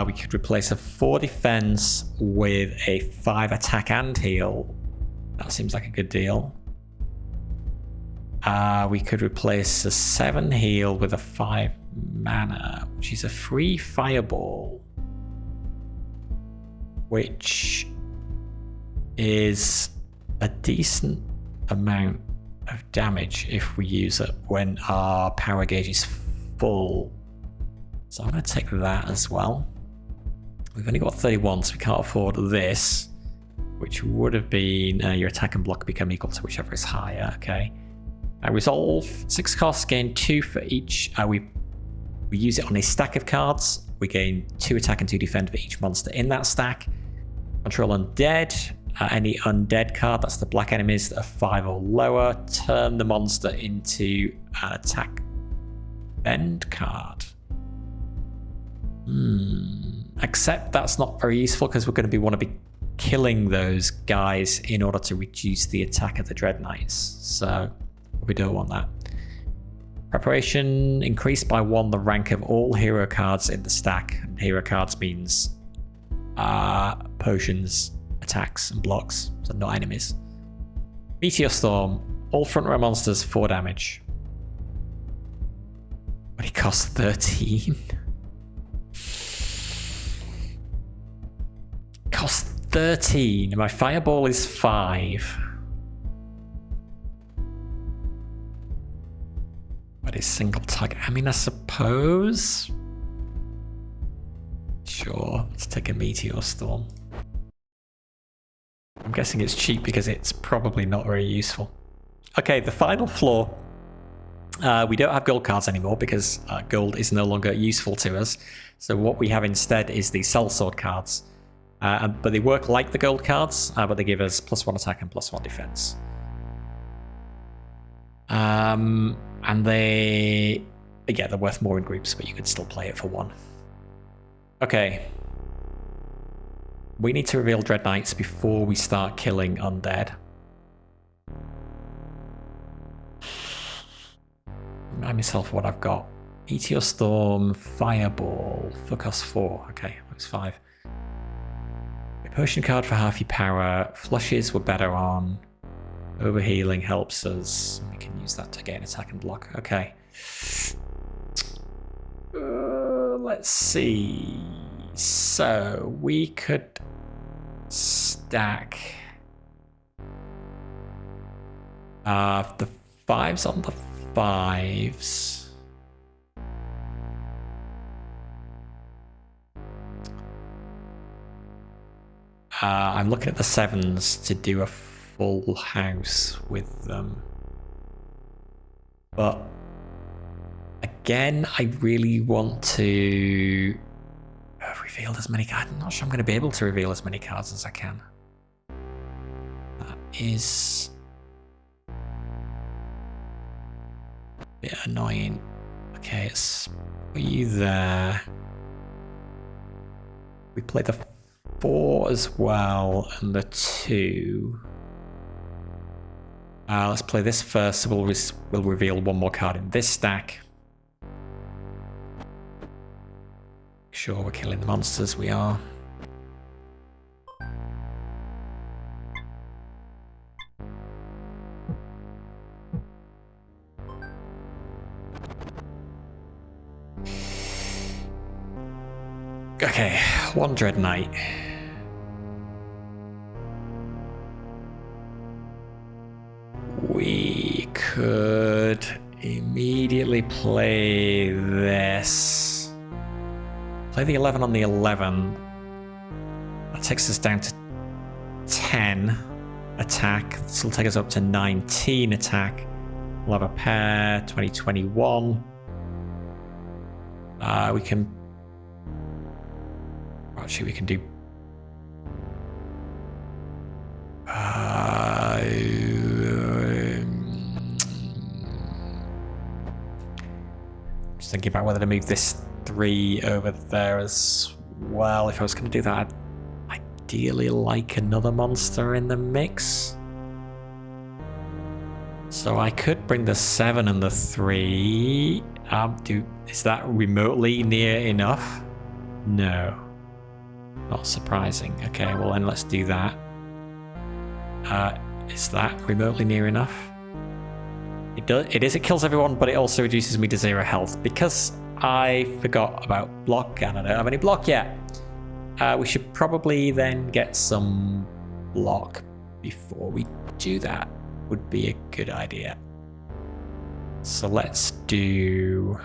We could replace a 4 defense with a 5 attack and heal. That seems like a good deal. We could replace a 7 heal with a 5 mana, which is a free fireball, which is a decent amount of damage if we use it when our power gauge is full. So I'm going to take that as well. We've only got 31, so we can't afford this, which would have been your attack and block become equal to whichever is higher. Okay. Resolve, 6 costs, gain 2 for each. We use it on a stack of cards. We gain 2 attack and 2 defend for each monster in that stack. Control undead. Any undead card, that's the black enemies that are 5 or lower, turn the monster into an attack bend card. Except that's not very useful because we're going to want to be killing those guys in order to reduce the attack of the Dread Knights. So we don't want that. Preparation, increased by 1 the rank of all hero cards in the stack. And hero cards means potions, attacks and blocks, so not enemies. Meteor Storm, all front row monsters 4 damage. But it costs 13. Costs 13. My fireball is 5. But it's single target. I mean, I suppose. Sure, let's take a Meteor Storm. I'm guessing it's cheap because it's probably not very useful. Okay, the final floor. We don't have gold cards anymore because gold is no longer useful to us. So what we have instead is the sellsword cards. But they work like the gold cards, but they give us +1 attack and +1 defense. And they're worth more in groups, but you could still play it for 1. Okay. We need to reveal Dread Knights before we start killing undead. Remind myself what I've got. Meteor Storm, Fireball, for cost 4. Okay, that was 5. A potion card for half your power. Flushes we're better on. Overhealing helps us. We can use that to gain attack and block. Okay. Let's see. So we could stack the 5s on the 5s. I'm looking at the 7s to do a full house with them. But again, I really want to reveal as many cards. I'm not sure I'm going to be able to reveal as many cards as I can. That is a bit annoying. Okay, let's put you there. We play the 4 as well and the 2. Let's play this first, so we'll reveal 1 more card in this stack. Sure, we're killing the monsters, we are. Okay, 1 Dread Knight. We could immediately play this. Play the 11 on the 11. That takes us down to 10 attack. This will take us up to 19 attack. We'll have a pair, 2021. We can Actually, we can do... just thinking about whether to move this 3 over there as well. If I was going to do that, I'd ideally like another monster in the mix. So I could bring the 7 and the 3. Is that remotely near enough? No. Not surprising. Okay, well then let's do that. Is that remotely near enough? It kills everyone, but it also reduces me to 0 health. Because I forgot about block and I don't have any block yet. We should probably then get some block before we do that. Would be a good idea. So let's do...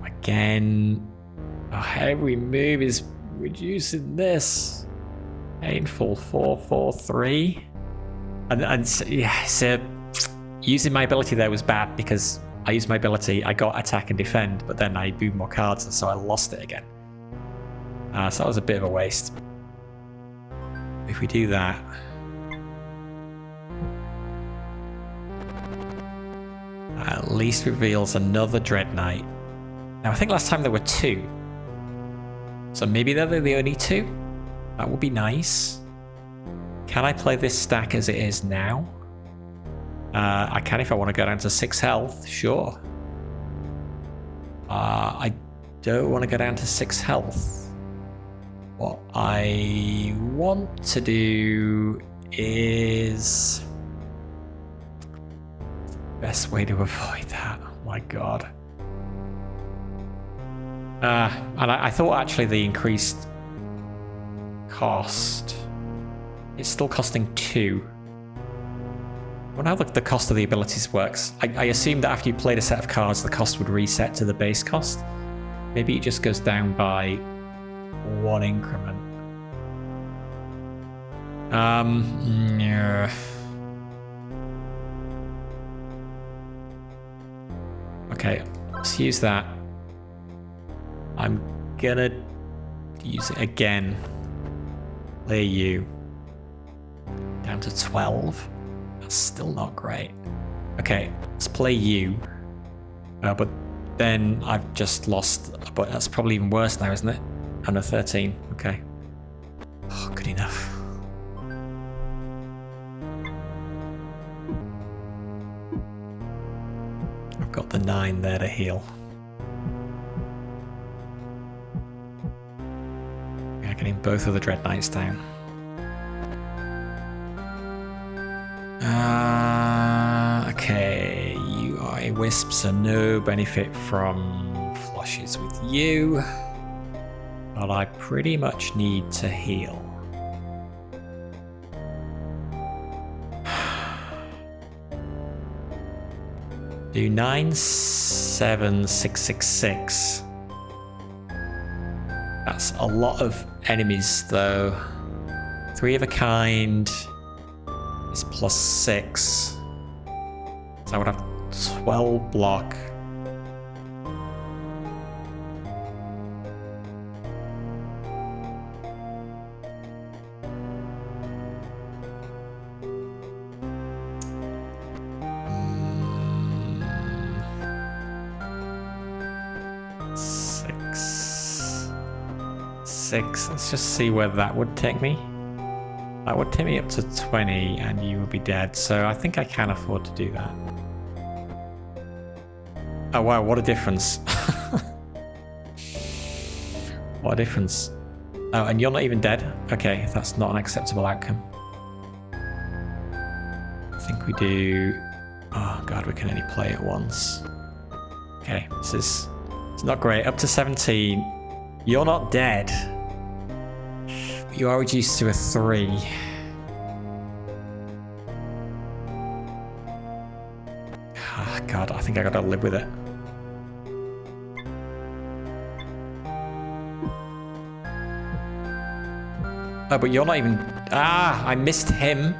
Again, every move is reducing this. Painful 4-4-3. And yeah, so using my ability there was bad because I used my ability, I got attack and defend, but then I moved more cards and so I lost it again. So that was a bit of a waste. If we do that, at least reveals another Dread Knight. Now I think last time there were 2, so maybe they're the only 2. That would be nice. Can I play this stack as it is now? I can if I want to go down to 6 health, sure. I don't want to go down to 6 health. What I want to do is... best way to avoid that. Oh my god. And I thought actually the increased cost... it's still costing 2. I wonder how the cost of the abilities works. I assume that after you played a set of cards, the cost would reset to the base cost. Maybe it just goes down by 1 increment. Yeah. Okay, let's use that. I'm gonna use it again. Play you. Down to 12. That's still not great. Okay, let's play you. But then I've just lost. But that's probably even worse now, isn't it? Under 13. Okay. Oh, good enough. I've got the 9 there to heal. Yeah, getting both of the Dread Knights down. Okay, you are a wisp, so no benefit from flushes with you. But I pretty much need to heal. Do 9, 7, 6, 6, 6. That's a lot of enemies though. 3 of a kind is plus 6. So I would have 12 block. Six. Let's just see where that would take me. That would take me up to 20 and you would be dead. So I think I can afford to do that. Oh wow, what a difference. What a difference. Oh, and you're not even dead? Okay, that's not an acceptable outcome. I think we do... Oh god, we can only play it once. Okay, it's not great. Up to 17. You're not dead. You are reduced to a 3. Oh, God, I think I gotta live with it. Oh, but you're not even... Ah, I missed him.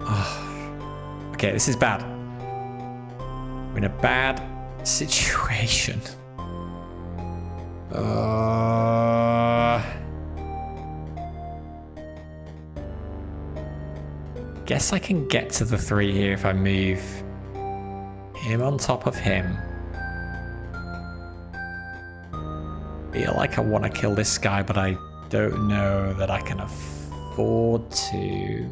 Oh. Okay, this is bad. We're in a bad situation. Guess I can get to the 3 here if I move him on top of him. Feel like I want to kill this guy, but I don't know that I can afford to.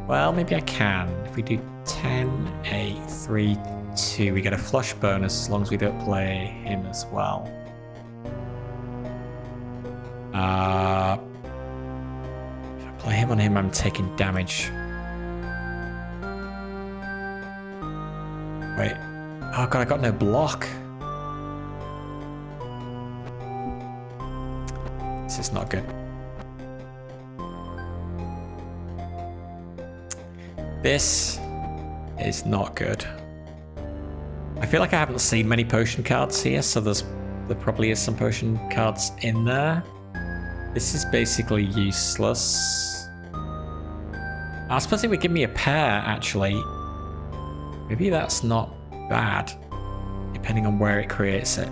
Well, maybe I can. If we do 10, 8, 3, 2, we get a flush bonus as long as we don't play him as well. If I play him on him, I'm taking damage. Wait. Oh god, I got no block. This is not good. This is not good. I feel like I haven't seen many potion cards here, so there probably is some potion cards in there. This is basically useless. I suppose it would give me a pair, actually. Maybe that's not bad, depending on where it creates it.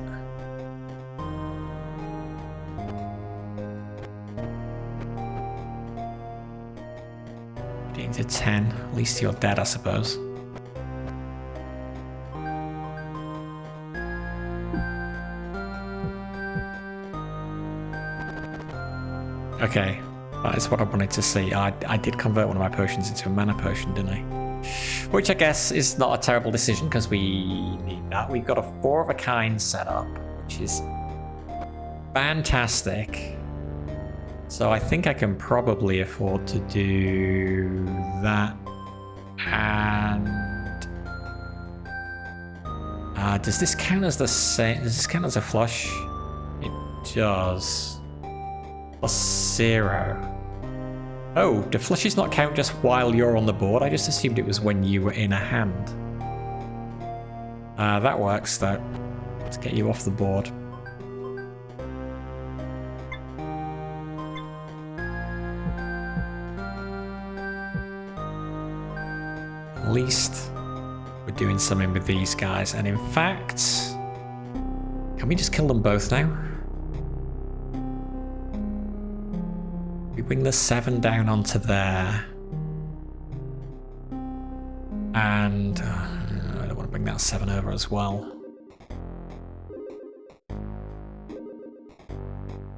Getting to 10, at least you're dead, I suppose. Okay, that is what I wanted to see. I did convert one of my potions into a mana potion, didn't I? Which I guess is not a terrible decision because we need that. We've got a 4 of a kind set up, which is fantastic. So I think I can probably afford to do that. And does this count as the same? Does this count as a flush? It does. +0. Oh, do flushes not count just while you're on the board? I just assumed it was when you were in a hand. That works though. Let's get you off the board. At least we're doing something with these guys. And in fact, can we just kill them both now? We bring the 7 down onto there. And I don't want to bring that 7 over as well.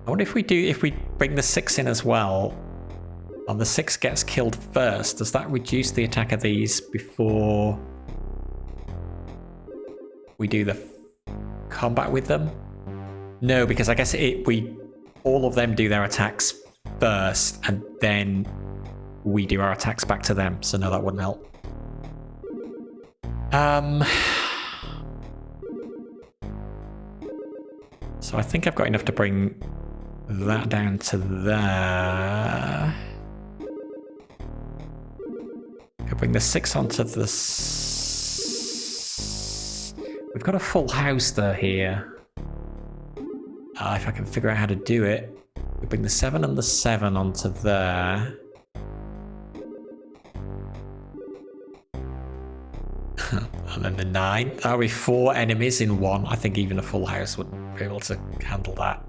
I wonder if we bring the 6 in as well, and the 6 gets killed first, does that reduce the attack of these before we do the combat with them? No, because I guess all of them do their attacks first, and then we do our attacks back to them. So no, that wouldn't help. So I think I've got enough to bring that down to there. Could bring the 6 onto the... We've got a full house though here. If I can figure out how to do it. We bring the 7 and the 7 onto there. And then the 9. That'll be 4 enemies in 1. I think even a full house would be able to handle that.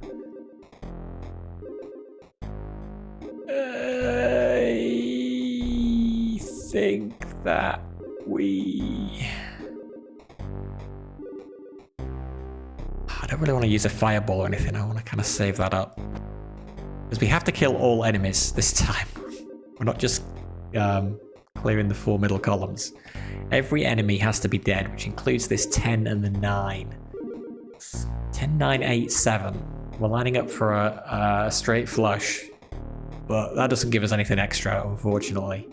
I think that we... I don't really want to use a fireball or anything. I want to kind of save that up. Because we have to kill all enemies this time. We're not just clearing the 4 middle columns. Every enemy has to be dead, which includes this 10 and the 9. 10, 9, 8, 7. We're lining up for a straight flush. But that doesn't give us anything extra, unfortunately.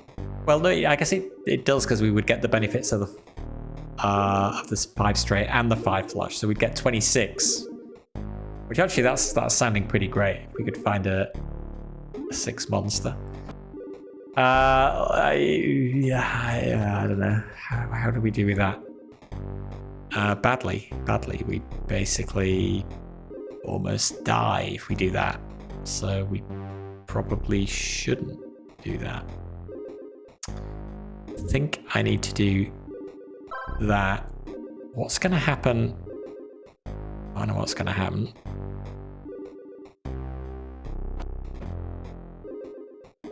Well, no, I guess it does, because we would get the benefits of this 5 straight and the 5 flush. So we'd get 26. Which actually, that's sounding pretty great. If we could find a 6 monster. I don't know. How do we do with that? Badly. We basically almost die if we do that. So we probably shouldn't do that. I think I need to do that What's going to happen? I know what's going to happen.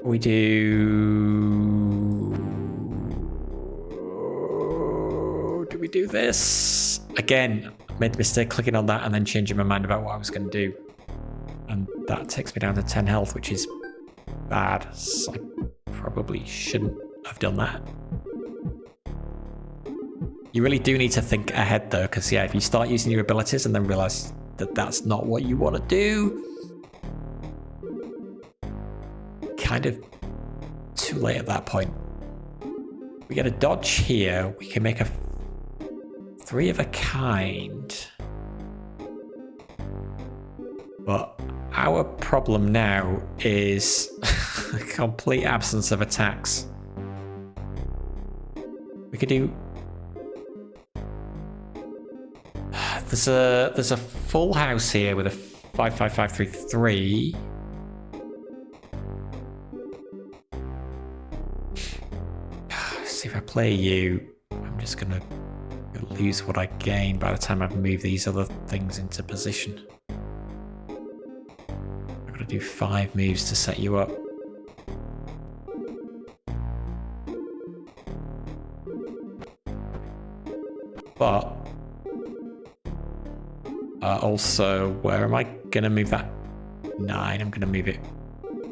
We do we do this? Again, made the mistake clicking on that and then changing my mind about what I was going to do. And that takes me down to 10 health, which is bad. So I probably shouldn't have done that. You really do need to think ahead though, because yeah, if you start using your abilities and then realize that that's not what you want to do, kind of too late at that point. We get a dodge here. We can make a 3 of a kind. But our problem now is a complete absence of attacks. We could do... There's a full house here with a 55533. See if I play you, I'm just gonna lose what I gain by the time I've moved these other things into position. I've got to do 5 moves to set you up. But also, where am I gonna move that 9? I'm gonna move it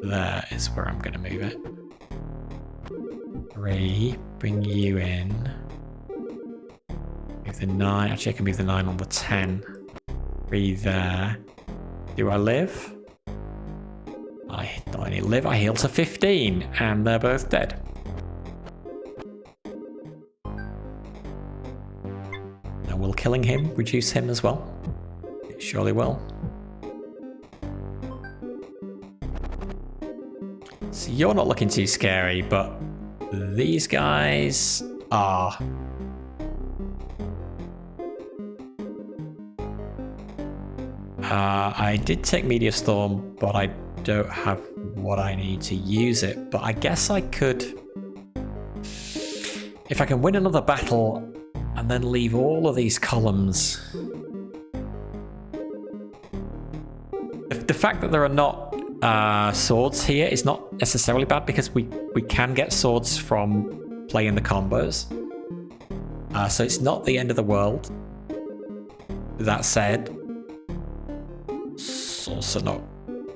there is where I'm gonna move it. 3, bring you in. Move the 9. Actually, I can move the 9 on the 10. 3 there. Do I live? I not only live, I heal to 15, and they're both dead. Now, will killing him reduce him as well? It surely will. So you're not looking too scary, but these guys are. I did take Meteor Storm, but I don't have what I need to use it. But I guess I could... If I can win another battle and then leave all of these columns... The fact that there are not swords here is not necessarily bad, because we can get swords from playing the combos. So it's not the end of the world. That said, it's also not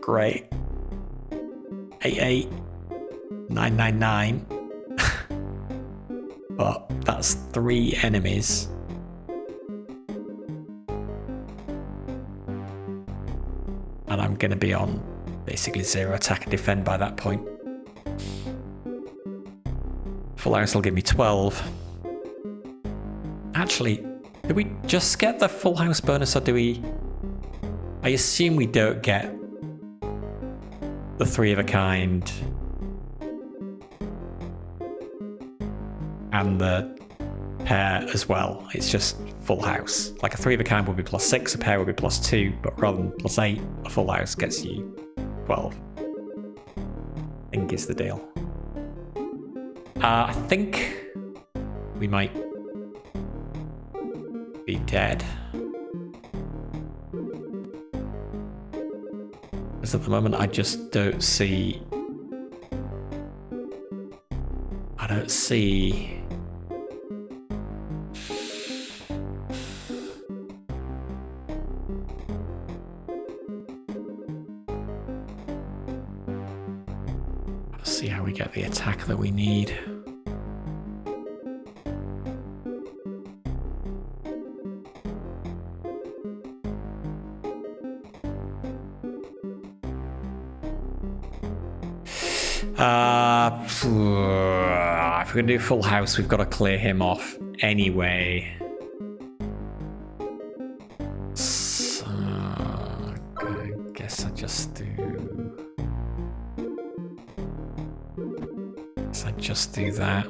great. 88, 999. But that's 3 enemies. And I'm going to be on basically 0 attack and defend by that point. Full house will give me 12. Actually, do we just get the full house bonus, or do we... I assume we don't get the 3 of a kind and the pair as well. It's just full house. Like a 3 of a kind would be +6, a pair would be +2, but rather than +8, a full house gets you 12. I think is the deal. I think we might be dead. Because at the moment I just don't see... I don't see... Let's see how we get the attack that we need. If we're going to do full house, we've got to clear him off anyway. So, I guess I just do... that.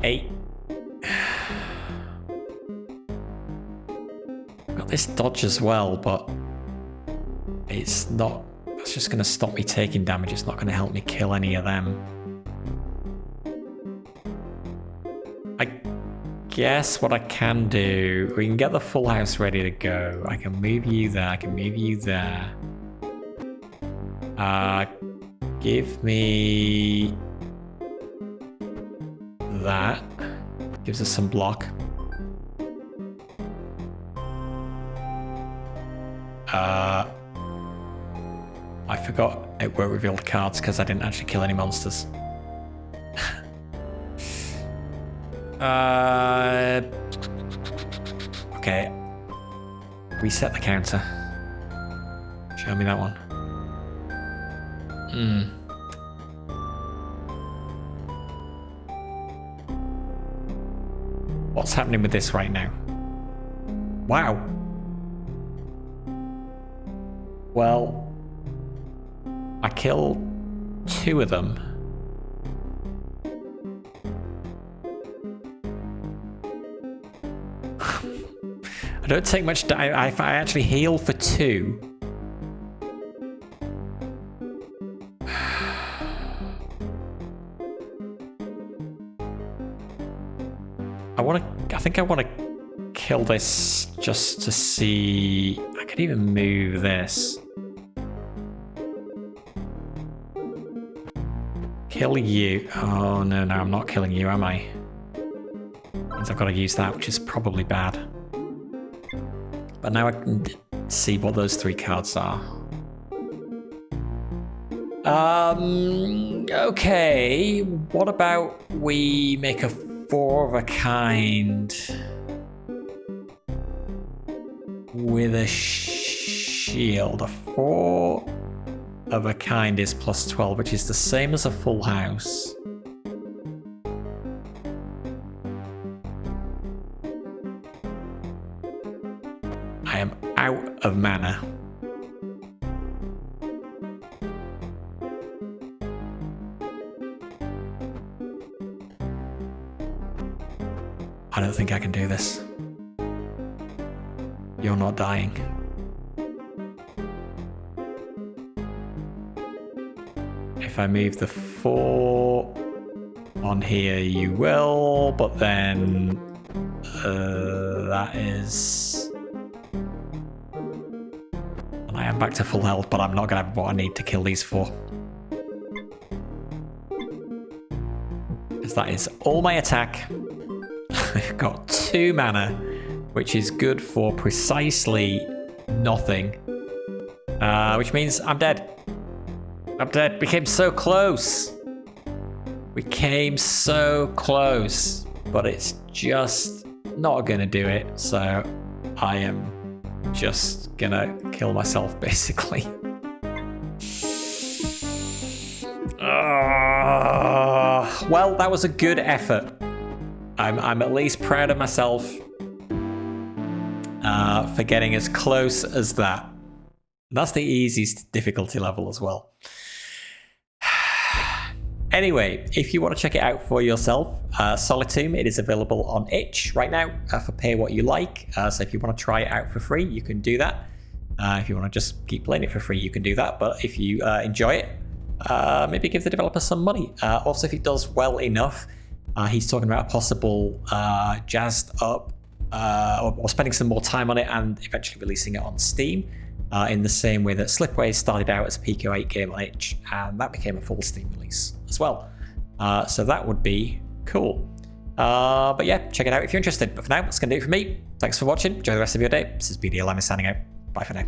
Eight. this dodge as well, but it's not... It's just going to stop me taking damage. It's not going to help me kill any of them. I guess what I can do... We can get the full house ready to go. I can move you there. I can move you there. Give me... that. Gives us some block. I forgot it won't reveal the cards because I didn't actually kill any monsters. Okay. Reset the counter. Show me that one. What's happening with this right now? Wow. Well, I killed 2 of them. I don't take much damage. I actually heal for 2. I think I want to kill this just to see. I could even move this. Kill you. Oh no, I'm not killing you, am I? Means I've got to use that, which is probably bad. But now I can see what those 3 cards are. Okay. What about we make a 4 of a kind with a shield? A 4 of a kind is plus 12, which is the same as a full house. I am out of mana. I don't think I can do this. You're not dying. If I move the 4 on here, you will, but then that is... And I am back to full health, but I'm not going to have what I need to kill these 4. Because that is all my attack. I've got 2 mana, which is good for precisely nothing. Which means I'm dead. I'm dead. We came so close. We came so close, but it's just not gonna do it. So I am just gonna kill myself, basically. Well, that was a good effort. I'm at least proud of myself for getting as close as that. That's the easiest difficulty level as well. Anyway, if you want to check it out for yourself, Solitomb, it is available on itch right now for pay what you like. So if you want to try it out for free, you can do that. If you want to just keep playing it for free, you can do that. But if you enjoy it, maybe give the developer some money. Also, if it does well enough, he's talking about a possible jazzed up or spending some more time on it and eventually releasing it on Steam. In the same way that Slipways started out as a PK8 game on itch, and that became a full Steam release as well. So that would be cool. But yeah, check it out if you're interested. But for now, that's going to do it for me. Thanks for watching. Enjoy the rest of your day. This is BDLM signing out. Bye for now.